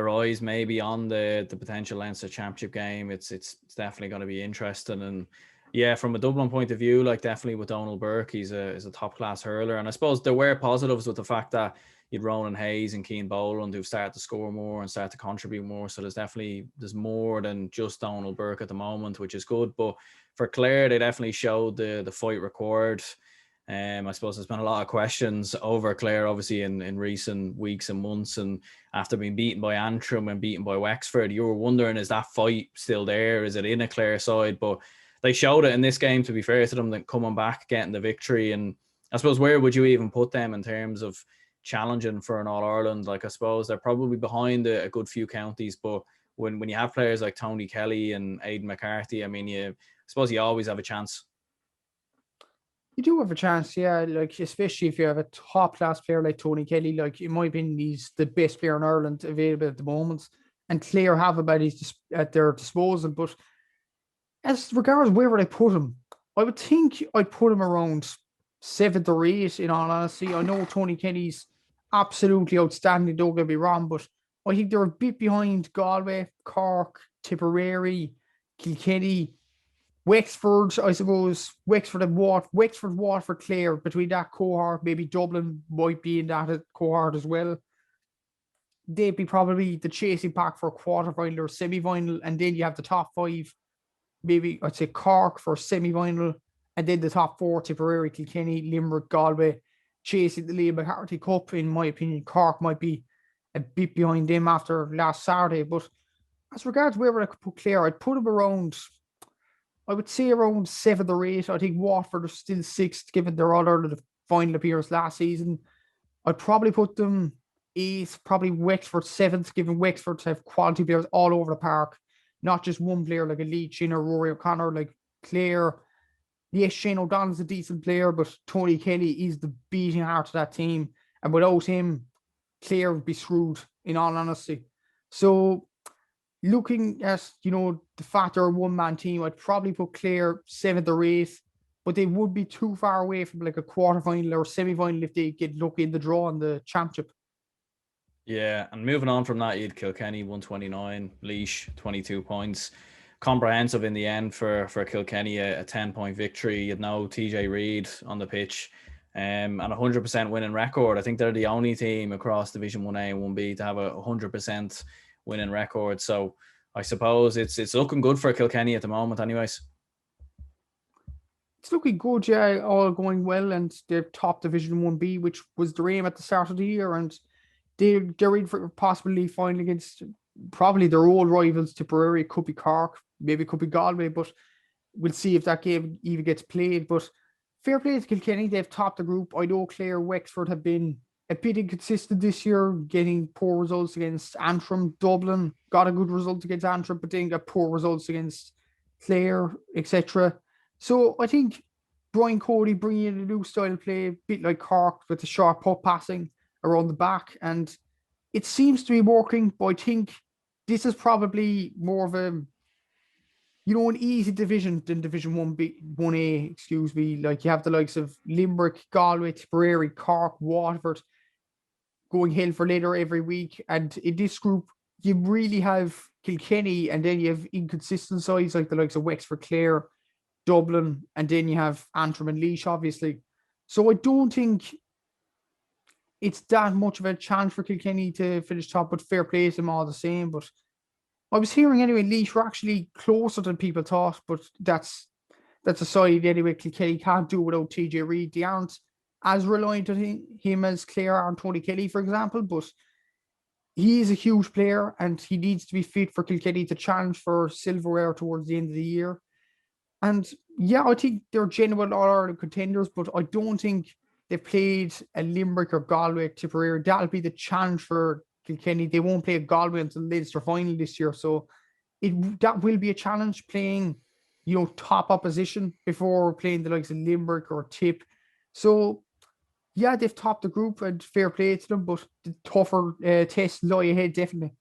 eyes maybe on the potential Leinster Championship game. It's definitely going to be interesting. And yeah, from a Dublin point of view, like, definitely with Donald Burke, he's a top class hurler. And I suppose there were positives with the fact that you'd Ronan Hayes and Keane Boland who've started to score more and start to contribute more. So there's more than just Donald Burke at the moment, which is good. But for Clare, they definitely showed the fight required. I suppose there's been a lot of questions over Clare, obviously, in recent weeks and months. And after being beaten by Antrim and beaten by Wexford, you were wondering, is that fight still there? Is it in a Clare side? But they showed it in this game, to be fair to them, that coming back, getting the victory. And I suppose, where would you even put them in terms of challenging for an All-Ireland? Like, I suppose they're probably behind a good few counties, but when you have players like Tony Kelly and Aidan McCarthy, I mean, I suppose you always have a chance. You do have a chance, yeah. Like, especially if you have a top class player like Tony Kelly. Like, in my opinion, he's the best player in Ireland available at the moment, and Clare have him at their disposal. But as regards where would I put him, I would think I'd put him around 7th or 8th, in all honesty. I know Tony Kenny's absolutely outstanding, don't get me wrong, but I think they're a bit behind Galway, Cork, Tipperary, Kilkenny, Wexford, I suppose. Wexford and Waterford, Clare, between that cohort. Maybe Dublin might be in that cohort as well. They'd be probably the chasing pack for a quarter-final or semi-final, and then you have the top 5. Maybe I'd say Cork for semi-final, and then the top 4, Tipperary, Kilkenny, Limerick, Galway, chasing the Liam McCarthy Cup. In my opinion, Cork might be a bit behind them after last Saturday. But as regards where I could put Clare, I'd put them around, I would say around 7th or 8th. I think Waterford are still 6th, given their other final appearance last season. I'd probably put them 8th, probably Wexford 7th, given Wexford have quality players all over the park. Not just one player like a Leachin or Rory O'Connor, like Clare. Yes, Shane O'Donnell's a decent player, but Tony Kelly is the beating heart of that team. And without him, Clare would be screwed, in all honesty. So, looking at, the fact they're a one-man team, I'd probably put Clare 7th or 8th, but they would be too far away from like a quarterfinal or semi-final if they get lucky in the draw in the championship. Yeah, and moving on from that, you had Kilkenny 129, Laois 22 points. Comprehensive in the end for Kilkenny, a 10-point victory. You had no TJ Reid on the pitch and a 100% winning record. I think they're the only team across Division 1A and 1B to have a 100% winning record. So I suppose it's looking good for Kilkenny at the moment anyways. It's looking good, yeah, all going well, and they're top Division 1B, which was their aim at the start of the year, and they're in for possibly final against probably their old rivals, Tipperary. It could be Cork, maybe it could be Galway, but we'll see if that game even gets played. But fair play to Kilkenny, they've topped the group. I know Clare, Wexford have been a bit inconsistent this year, getting poor results against Antrim. Dublin got a good result against Antrim, but then got poor results against Clare, etc. So I think Brian Cody bringing in a new style of play, a bit like Cork with the sharp puck passing around the back, and it seems to be working. But I think this is probably more of a an easy division than Division 1A, excuse me. Like you have the likes of Limerick, Galway, Tipperary, Cork, Waterford going hell for leather every week. And in this group, you really have Kilkenny, and then you have inconsistent sides like the likes of Wexford, Clare, Dublin, and then you have Antrim and Laois, obviously. So I don't think it's that much of a chance for Kilkenny to finish top, but fair play to them all the same. But I was hearing anyway, Laois were actually closer than people thought, but that's a side anyway. Kilkenny can't do without TJ Reid. They aren't as reliant on him as Clare are on Tony Kelly, for example, but he is a huge player and he needs to be fit for Kilkenny to challenge for silverware towards the end of the year. And yeah, I think they're genuine All-Ireland contenders, but I don't think they've played a Limerick or Galway, Tipperary. That'll be the challenge for Kilkenny. They won't play a Galway until the Leinster final this year, so that will be a challenge playing, top opposition before playing the likes of Limerick or Tip. So yeah, they've topped the group and fair play to them, but the tougher tests lie ahead, definitely.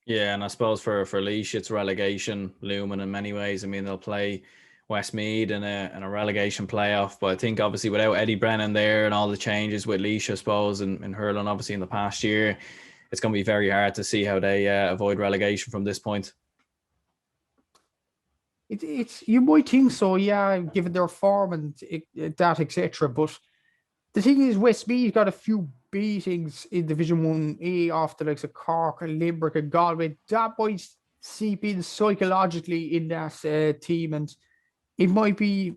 Yeah, and I suppose for Laois, it's relegation looming in many ways. I mean, they'll play Westmeath in a relegation playoff, but I think obviously without Eddie Brennan there and all the changes with Laois, I suppose, and Hurling obviously in the past year, it's going to be very hard to see how they avoid relegation from this point. It's you might think so, yeah, given their form and that, etc. But the thing is, Westmeath got a few beatings in Division 1A off the likes of Cork and Limerick and Galway. That might seep in psychologically in that team, and it might be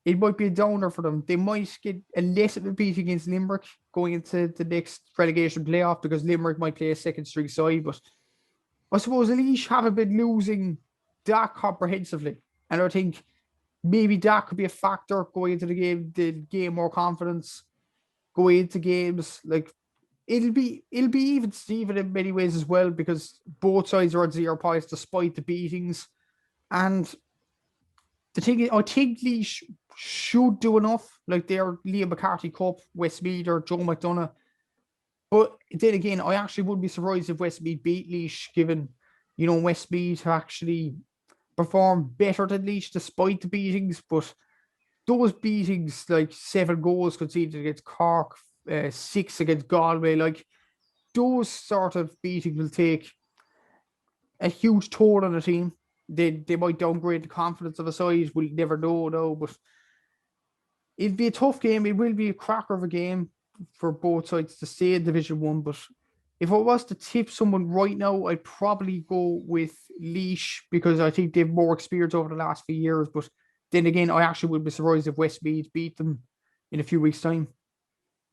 a downer for them. They might get a less of a beat against Limerick going into the next relegation playoff because Limerick might play a second string side. But I suppose Laois haven't been losing that comprehensively, and I think maybe that could be a factor going into the game. They gain more confidence going into games. Like it'll be even Steven in many ways as well because both sides are at 0 points despite the beatings. And the thing is, I think Laois should do enough. Like they're Liam McCarthy Cup, Westmeath or Joe McDonagh. But then again, I actually wouldn't be surprised if Westmeath beat Laois, given Westmeath actually performed better than Laois despite the beatings. But those beatings, like 7 goals conceded against Cork, 6 against Galway, like those sort of beatings will take a huge toll on the team. They might downgrade the confidence of a side. We'll never know, no, but it'll be a tough game. It will be a cracker of a game for both sides to stay in Division 1. But if I was to tip someone right now, I'd probably go with Laois because I think they've more experience over the last few years. But then again, I actually would be surprised if Westmeath beat them in a few weeks' time.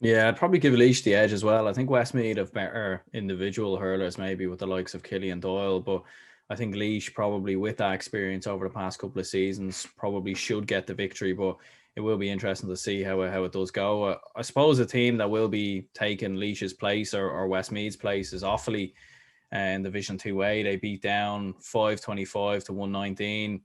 Yeah, I'd probably give Laois the edge as well. I think Westmeath have better individual hurlers, maybe with the likes of Killian Doyle, but I think Laois probably with that experience over the past couple of seasons probably should get the victory, but it will be interesting to see how it does go. I suppose a team that will be taking Laois's place or Westmeath's place is Offaly in Division 2A. They beat down 525 to 119.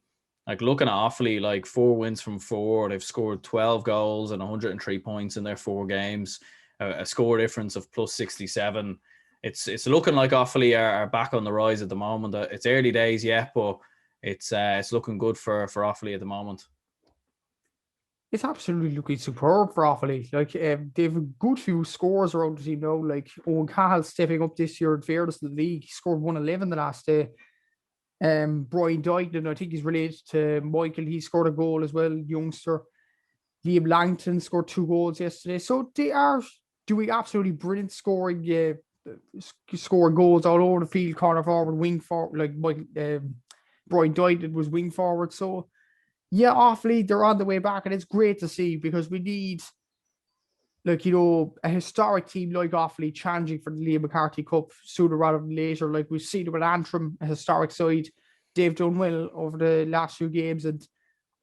Like looking at Offaly, like 4 wins from 4, they've scored 12 goals and 103 points in their 4 games, a score difference of plus 67. It's looking like Offaly are back on the rise at the moment. It's early days yet, but it's looking good for Offaly at the moment. It's absolutely looking superb for Offaly. Like they have a good few scores around the team now. Like Owen Cahill stepping up this year in fairness to the league. He scored 111 the last day. Brian Duignan, I think he's related to Michael. He scored a goal as well, youngster. Liam Langton scored 2 goals yesterday. So they are doing absolutely brilliant scoring goals all over the field, corner forward, wing forward, like Brian Doyle was wing forward. So yeah, Offaly, they're on the way back, and it's great to see because we need, like, a historic team like Offaly challenging for the Liam McCarthy Cup sooner rather than later. Like we've seen it with Antrim, a historic side. They've done well over the last few games, and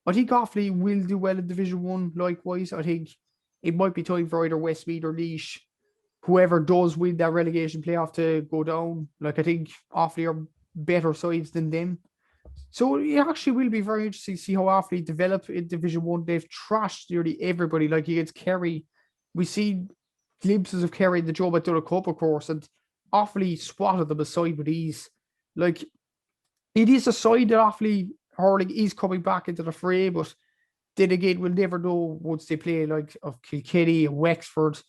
I think Offaly will do well in Division 1 likewise. I think it might be time for either Westmeath or Laois, whoever does win that relegation playoff, to go down. Like, I think Offaly are better sides than them. So it actually will be very interesting to see how Offaly develop in Division 1. They've trashed nearly everybody, like against Kerry. We see glimpses of Kerry in the Joe McDonagh Cup, of course, and Offaly swatted them aside with ease. Like, it is a side that Offaly Hurling is coming back into the fray, but then again, we'll never know once they play like of Kilkenny, Wexford,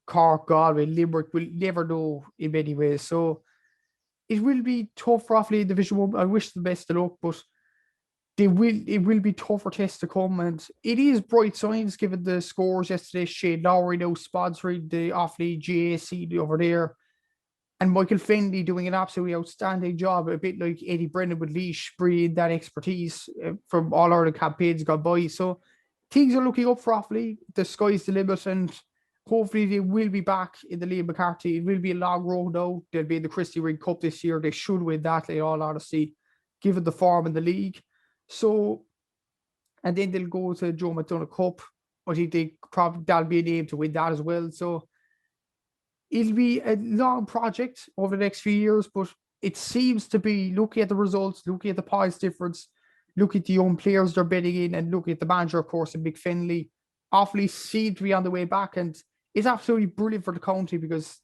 Cork, Galway, Limerick. We'll never know in many ways. So it will be tough for Offaly in Division 1. I wish them best of luck, but it will be tougher tests to come. And it is bright signs given the scores yesterday. Shane Lowry now sponsoring the Offaly GAC over there. And Michael Findlay doing an absolutely outstanding job, a bit like Eddie Brennan with Laois, bringing that expertise from all Ireland campaigns gone by. So things are looking up for Offaly. The sky's the limit, and hopefully they will be back in the Liam McCarthy. It will be a long road now. They'll be in the Christy Ring Cup this year. They should win that, in all honesty, given the form in the league. So, and then they'll go to Joe McDonagh Cup. I think that'll be an aim to win that as well. So it'll be a long project over the next few years, but it seems to be, looking at the results, looking at the points difference, looking at the young players they're betting in, and looking at the manager, of course, in Mick Findlay, Offaly seem to be on the way back, and it's absolutely brilliant for the county because,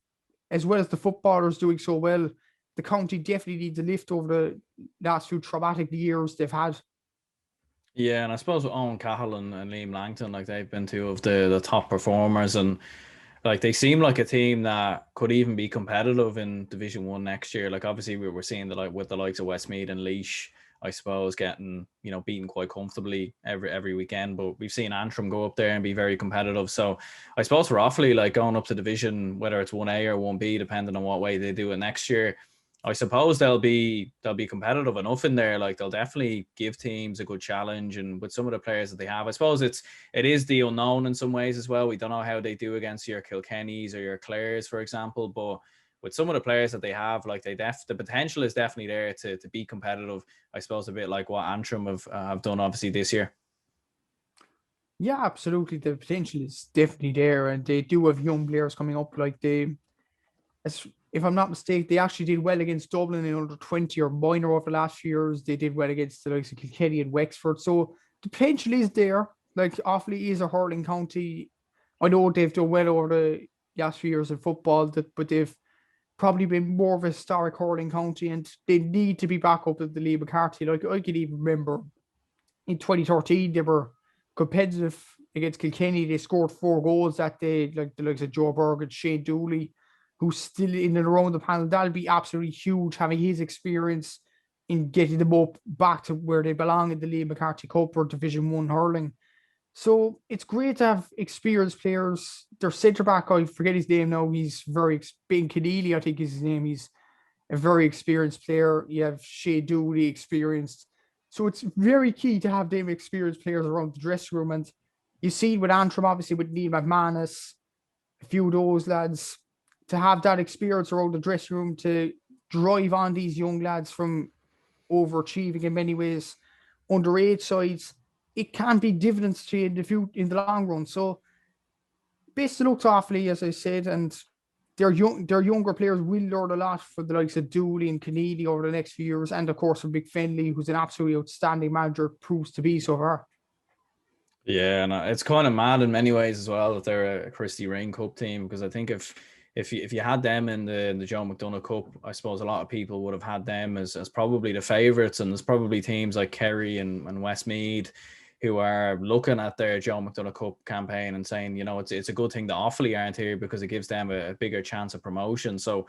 as well as the footballers doing so well, the county definitely needs a lift over the last few traumatic years they've had. Yeah, and I suppose Owen Cahill and Liam Langton, like they've been two of the top performers, and like they seem like a team that could even be competitive in Division 1 next year. Like obviously we were seeing with the likes of Westmeath and Laois, I suppose, getting beaten quite comfortably every weekend. But we've seen Antrim go up there and be very competitive. So I suppose for Offaly, like going up to division, whether it's 1A or 1B, depending on what way they do it next year, I suppose they'll be competitive enough in there. Like they'll definitely give teams a good challenge, and with some of the players that they have, I suppose it is the unknown in some ways as well. We don't know how they do against your Kilkennys or your Clares, for example. But with some of the players that they have, like the potential is definitely there to be competitive. I suppose a bit like what Antrim have done obviously this year. Yeah, absolutely. The potential is definitely there, and they do have young players coming up. Like if I'm not mistaken, they actually did well against Dublin in under 20 or minor over the last few years. They did well against the likes of Kilkenny and Wexford. So the potential is there. Like Offaly is a hurling county. I know they've done well over the last few years in football, but they've probably been more of a historic hurling county, and they need to be back up at the Liam McCarthy. Like I can even remember in 2013, they were competitive against Kilkenny. They scored 4 goals that day, like the likes of Joe Berg, Shane Dooley, who's still in and around the panel. That'll be absolutely huge, having his experience in getting them up back to where they belong in the Liam McCarthy Cup or Division 1 hurling. So it's great to have experienced players. Their centre back, I forget his name now. He's Ben Keneally, I think is his name. He's a very experienced player. You have Shea Dooley, experienced. So it's very key to have them experienced players around the dressing room. And you see with Antrim, obviously with Neil McManus, a few of those lads, to have that experience around the dressing room to drive on these young lads from overachieving in many ways, underage sides, it can be dividends to you in the long run. So best of luck to Offaly, as I said, and their younger players will learn a lot from the likes of Dooley and Keneally over the next few years, and of course from Mick Findlay, who's an absolutely outstanding manager, proves to be so far. Yeah, and it's kind of mad in many ways as well that they're a Christy Ring Cup team, because I think if you had them in the Joe McDonagh Cup, I suppose a lot of people would have had them as probably the favourites, and there's probably teams like Kerry and Westmeath who are looking at their Joe McDonagh Cup campaign and saying, it's a good thing that Offaly aren't here because it gives them a bigger chance of promotion. So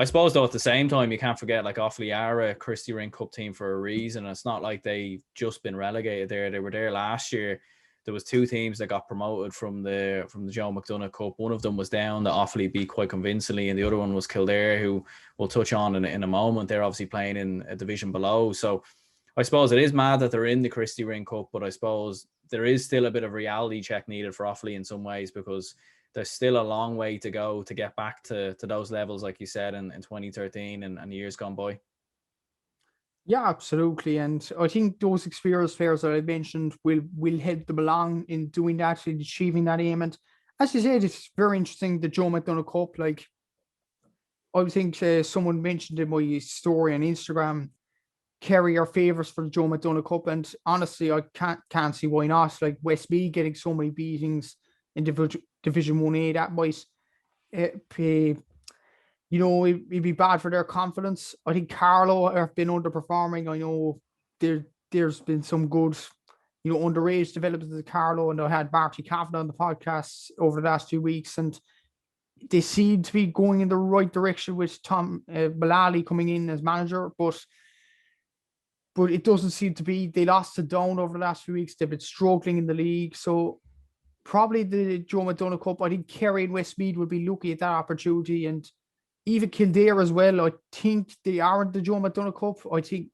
I suppose though at the same time you can't forget, like, Offaly are a Christy Ring Cup team for a reason. It's not like they've just been relegated there. They were there last year there was two teams that got promoted from the Joe McDonagh Cup. One of them was down. The Offaly beat quite convincingly, and the other one was Kildare, who we'll touch on in a moment. They're obviously playing in a division below. So I suppose it is mad that they're in the Christy Ring Cup, but I suppose there is still a bit of reality check needed for Offaly in some ways, because there's still a long way to go to get back to those levels, like you said, in 2013 and years gone by. Yeah, absolutely. And I think those experienced players that I mentioned will help them along in doing that, in achieving that aim. And as you said, it's very interesting, the Joe McDonagh Cup. Like, I think someone mentioned in my story on Instagram, Kerry are favourites for the Joe McDonagh Cup. And honestly, I can't see why not. Like, Westmeath getting so many beatings in Division 1A, that might pay. It'd be bad for their confidence. I think Carlo have been underperforming. I know there's been some good, underage developments of Carlo, and I had Marty Kavanagh on the podcast over the last 2 weeks, and they seem to be going in the right direction with Tom Mullally coming in as manager, but it doesn't seem to be. They lost to Down over the last few weeks. They've been struggling in the league, so probably the Joe McDonagh Cup. I think Kerry and Westmeath would be looking at that opportunity, and even Kildare as well. I think they aren't the Joe McDonagh Cup. I think,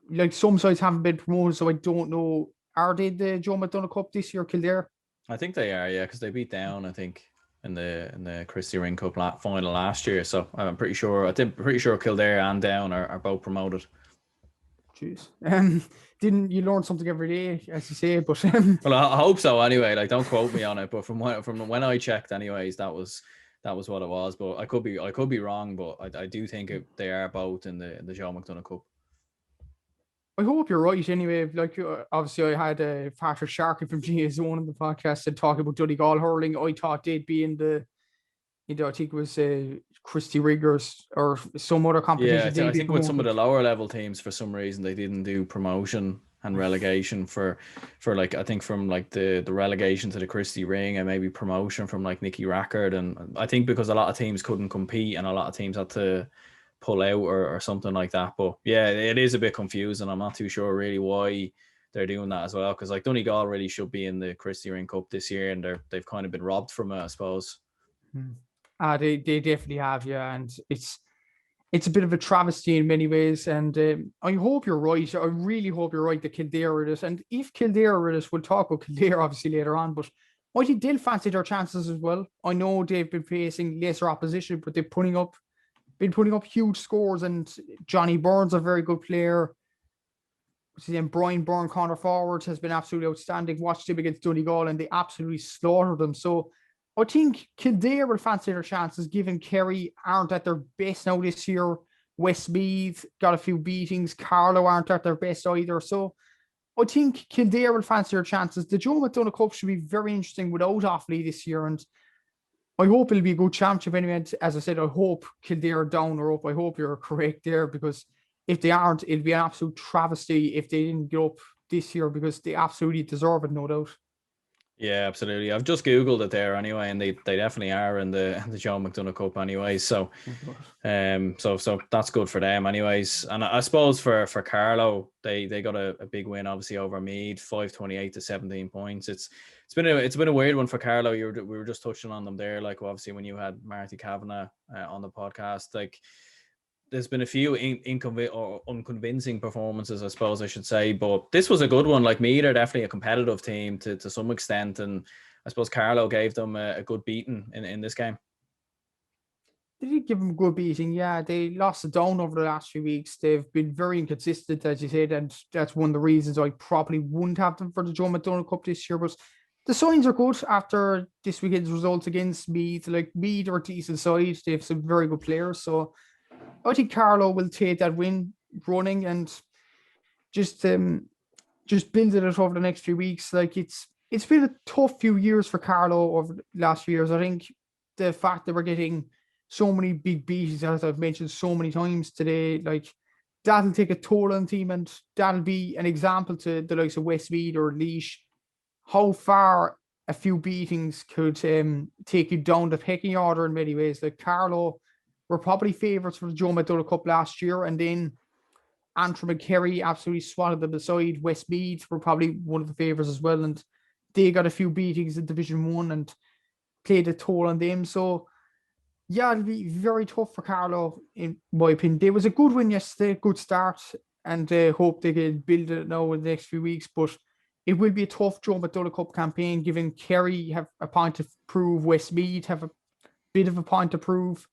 like, some sides haven't been promoted, so I don't know. Are they the Joe McDonagh Cup this year, Kildare? I think they are, yeah, because they beat Down, I think, in the Christy Ring Cup final last year. So I'm pretty sure Kildare and Down are both promoted. Jeez. Didn't you learn something every day, as you say? But well, I hope so. Anyway, like, don't quote me on it, but from when I checked, anyways, that was what it was. But I could be wrong. But I do think they are both in the Joe McDonagh Cup. I hope you're right. Anyway, like, obviously, I had Patrick Sharkey from GAA on the podcast and talking about Donegal hurling. I thought they'd be in the, I think it was Christy Riggers or some other competition. Yeah, I think with some of the lower level teams, for some reason, they didn't do promotion and relegation for like, I think from like the relegation to the Christy Ring, and maybe promotion from like Nicky Rackard. And I think because a lot of teams couldn't compete and a lot of teams had to pull out or something like that. But yeah, it is a bit confusing. I'm not too sure really why they're doing that as well, because like Donegal really should be in the Christy Ring Cup this year, and they've kind of been robbed from it, I suppose. They definitely have, yeah, and it's a bit of a travesty in many ways, and I hope you're right. I really hope you're right that Kildare are this, and if Kildare are this, we'll talk about Kildare obviously later on, but I think they'll fancy their chances as well. I know they've been facing lesser opposition, but they're been putting up huge scores, and Johnny Burns, a very good player. Then Brian Byrne, corner forward, has been absolutely outstanding. Watched him against Donegal, and they absolutely slaughtered them. So I think Kildare will fancy their chances, given Kerry aren't at their best now this year. Westmeath got a few beatings. Carlo aren't at their best either. So I think Kildare will fancy their chances. The Joe McDonagh Cup should be very interesting without Offaly this year, and I hope it'll be a good championship anyway. As I said, I hope Kildare are down or up. I hope you're correct there, because if they aren't, it'll be an absolute travesty if they didn't get up this year, because they absolutely deserve it, no doubt. Yeah, absolutely. I've just Googled it there anyway, and they definitely are in the Joe McDonagh Cup anyway. So, so that's good for them anyways. And I suppose for Carlo, they got a big win obviously over Meath, 528 to 17 points. It's been a weird one for Carlo. We were just touching on them there, like obviously when you had Marty Kavanagh on the podcast, like, there's been a few unconvincing performances, I suppose I should say, but this was a good one. Like, Meath are definitely a competitive team to some extent, and I suppose Carlo gave them a good beating in this game. They did give them a good beating, yeah. They lost it down over the last few weeks. They've been very inconsistent, as you said, and that's one of the reasons I probably wouldn't have them for the Joe McDonagh Cup this year. But the signs are good after this weekend's results against Meath. Like, Meath are a decent side. They have some very good players, so I think Carlo will take that win running and just build it over the next few weeks. Like, it's been a tough few years for Carlo over the last few years. I think the fact that we're getting so many big beats, as I've mentioned so many times today, like, that'll take a toll on the team, and that'll be an example to the likes of Westmeath or Laois, how far a few beatings could take you down the pecking order in many ways. Like, Carlo were probably favourites for the Joe McDonagh Cup last year, and then Antrim and Kerry absolutely swatted them aside. Westmeath were probably one of the favourites as well, and they got a few beatings in Division 1 and played a toll on them. So, yeah, it'll be very tough for Carlow, in my opinion. There was a good win yesterday, good start, and hope they can build it now in the next few weeks. But it will be a tough Joe McDonagh Cup campaign, given Kerry have a point to prove, Westmeath have a bit of a point to prove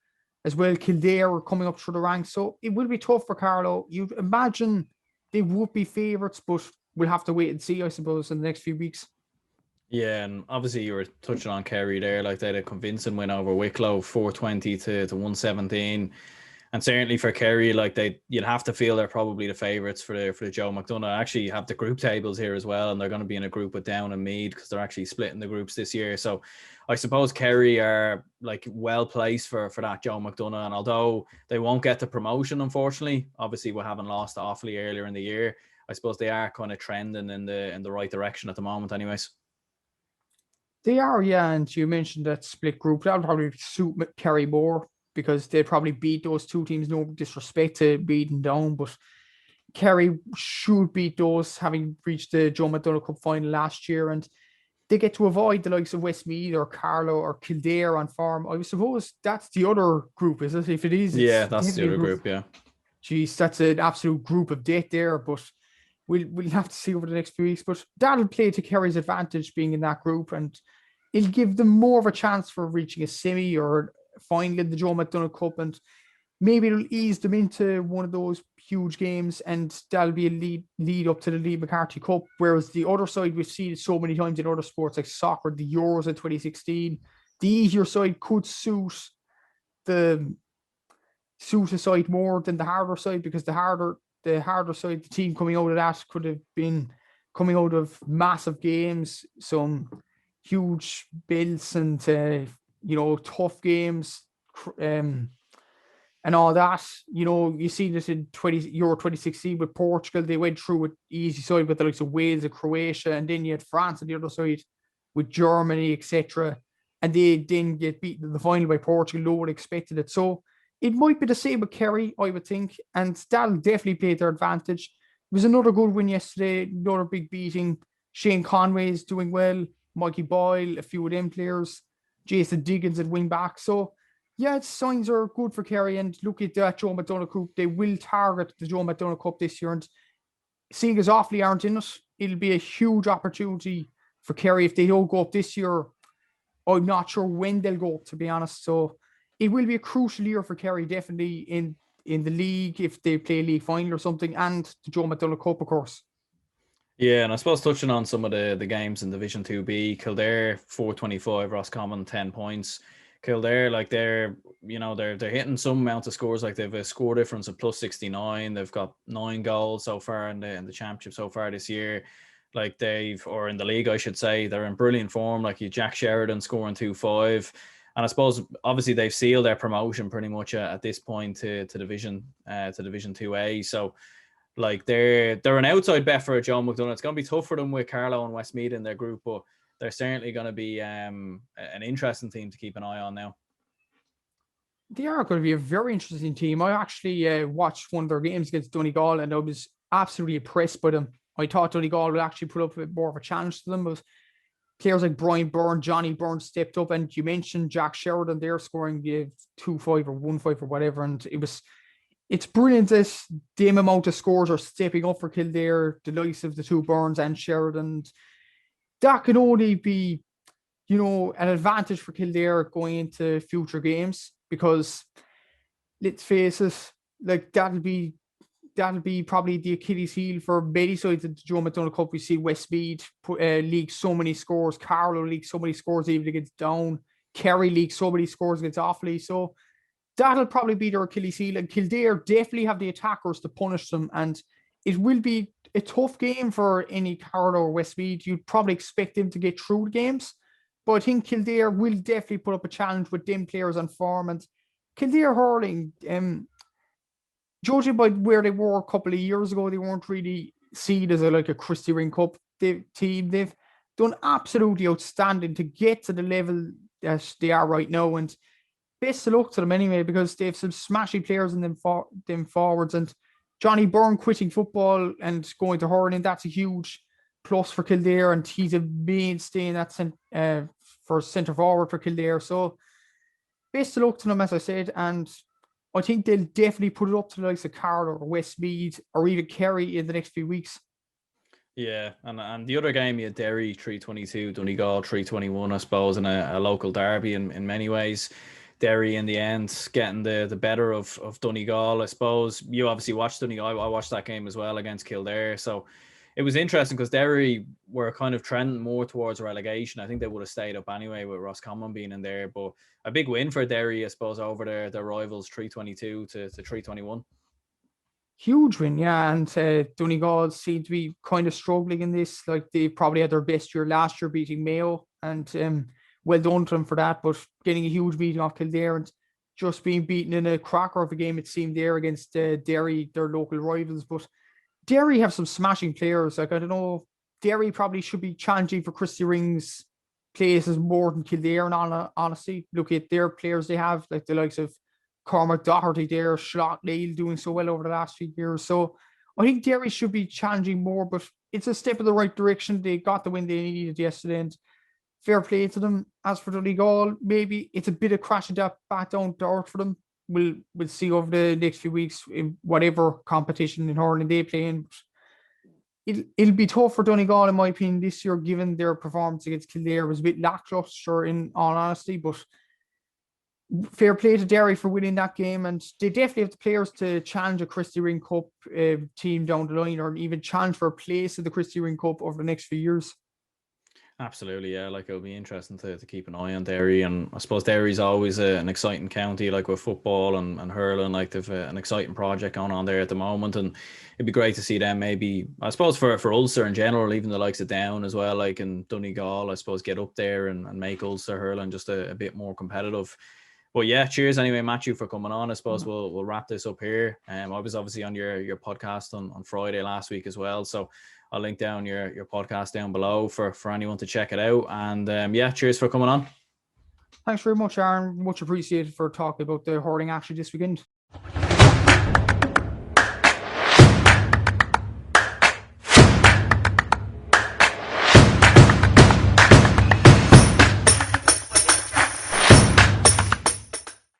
as well. Kildare are coming up through the ranks. So it will be tough for Carlow. You'd imagine they would be favourites, but we'll have to wait and see, I suppose, in the next few weeks. Yeah, and obviously you were touching on Kerry there, like they had a convincing win over Wicklow, 420 to 117. And certainly for Kerry, like you'd have to feel they're probably the favourites for the Joe McDonagh. I actually have the group tables here as well, and they're going to be in a group with Down and Meath because they're actually splitting the groups this year. So I suppose Kerry are like well placed for that Joe McDonagh. And although they won't get the promotion, unfortunately, obviously we haven't lost to Offaly earlier in the year, I suppose they are kind of trending in the right direction at the moment anyways. They are, yeah. And you mentioned that split group. That'll probably suit Kerry more because they'd probably beat those two teams. No disrespect to beating Down, but Kerry should beat those, having reached the Joe McDonagh Cup final last year. And they get to avoid the likes of Westmeath or Carlow or Kildare on form. I suppose that's the other group, is it? If it is, yeah, that's the other group, yeah. Jeez, that's an absolute group of death there, but we'll have to see over the next few weeks. But that'll play to Kerry's advantage being in that group, and it'll give them more of a chance for reaching a semi or final in the Joe McDonagh Cup, and maybe it'll ease them into one of those huge games, and that'll be a lead up to the Lee McCarthy Cup. Whereas the other side, we've seen it so many times in other sports like soccer, the Euros in 2016. The easier side could suit a side more than the harder side, because the harder side, the team coming out of that could have been coming out of massive games, some huge belts and tough games, and all that. You see this in Euro 2016 with Portugal. They went through with easy side with the likes of Wales and Croatia, and then you had France on the other side with Germany, etc. And they didn't get beaten in the final by Portugal. No one expected it. So it might be the same with Kerry, I would think, and that'll definitely play their advantage. It was another good win yesterday, another big beating. Shane Conway is doing well, Mikey Boyle, a few of them players, Jason Diggins at wing back. So, yeah, signs are good for Kerry. And look at that Joe McDonagh Cup. They will target the Joe McDonagh Cup this year. And seeing as Offaly aren't in it, it'll be a huge opportunity for Kerry. If they don't go up this year, I'm not sure when they'll go up, to be honest. So it will be a crucial year for Kerry, definitely in the league, if they play a league final or something, and the Joe McDonagh Cup, of course. Yeah, and I suppose touching on some of the games in Division 2B, Kildare 425, Roscommon 10 points. Kildare, like they're hitting some amount of scores, like they've a score difference of plus 69. They've got 9 goals so far in the championship so far this year. Like or in the league, I should say, they're in brilliant form. Like Jack Sheridan scoring 2-5. And I suppose obviously they've sealed their promotion pretty much at this point to Division 2A. So like they're an outside bet for a Joe McDonagh. It's going to be tough for them with Carlow and Westmeath in their group, but they're certainly going to be an interesting team to keep an eye on now. They are going to be a very interesting team. I actually watched one of their games against Donegal, and I was absolutely impressed by them. I thought Donegal would actually put up a bit more of a challenge to them, but players like Brian Byrne, Johnny Byrne stepped up, and you mentioned Jack Sheridan there scoring 2-5 or 1-5 or whatever, and it's brilliant that the amount of scores are stepping up for Kildare, the likes of the two Burns and Sheridan. That can only be, an advantage for Kildare going into future games, because let's face it, like that'll be probably the Achilles heel for many sides of the Joe McDonagh Cup. We see Westmeath leak so many scores, Carlow leak so many scores even against Down, Kerry leak so many scores against Offaly. So that'll probably be their Achilles heel, and Kildare definitely have the attackers to punish them, and it will be a tough game for any Carlow or Westmeath. You'd probably expect them to get through the games, but I think Kildare will definitely put up a challenge with them players on form. And Kildare hurling, judging by where they were a couple of years ago, they weren't really seen as a Christy Ring Cup team. They've done absolutely outstanding to get to the level that they are right now, and best of luck to them anyway, because they have some smashy players in them forwards. And Johnny Byrne quitting football and going to hurling, that's a huge plus for Kildare, and he's a mainstay in that for centre forward for Kildare. So best of luck to them, as I said, and I think they'll definitely put it up to the likes of Carlow or Westmeath or even Kerry in the next few weeks. Yeah, and the other game, you had Derry 322, Donegal 321, I suppose, in a local derby in many ways. Derry in the end getting the better of Donegal, I suppose. You obviously watched Donegal. I watched that game as well against Kildare. So it was interesting because Derry were kind of trending more towards relegation. I think they would have stayed up anyway with Roscommon being in there. But a big win for Derry, I suppose, over their rivals 322 to 321. Huge win, yeah. And Donegal seem to be kind of struggling in this. Like, they probably had their best year last year beating Mayo. And well done to them for that. But getting a huge beating off Kildare and just being beaten in a cracker of a game, it seemed, there against Derry, their local rivals. But Derry have some smashing players. Like, I don't know, Derry probably should be challenging for Christy Ring's places more than Kildare. And honestly, look at their players they have, like the likes of Cormac Doherty there, Schlott Neil doing so well over the last few years. So I think Derry should be challenging more, but it's a step in the right direction. They got the win they needed yesterday, and fair play to them. As for Donegal, maybe it's a bit of crashing that back down to earth for them. We'll see over the next few weeks in whatever competition in hurling they play in. It'll be tough for Donegal, in my opinion, this year, given their performance against Kildare was a bit lackluster, in all honesty. But fair play to Derry for winning that game, and they definitely have the players to challenge a Christy Ring Cup team down the line, or even challenge for a place in the Christy Ring Cup over the next few years. Absolutely, yeah. Like, it'll be interesting to keep an eye on Derry, and I suppose Derry's always an exciting county, like with football and hurling. Like, they've an exciting project going on there at the moment, and it'd be great to see them maybe, I suppose, for Ulster in general, even the likes of Down as well, like in Donegal, I suppose, get up there and make Ulster hurling just a bit more competitive. But yeah, cheers anyway, Matthew, for coming on. I suppose we'll wrap this up here. I was obviously on your podcast on Friday last week as well, so I'll link down your podcast down below for anyone to check it out. And yeah, cheers for coming on. Thanks very much, Aaron. Much appreciated for talking about the hurling action this weekend.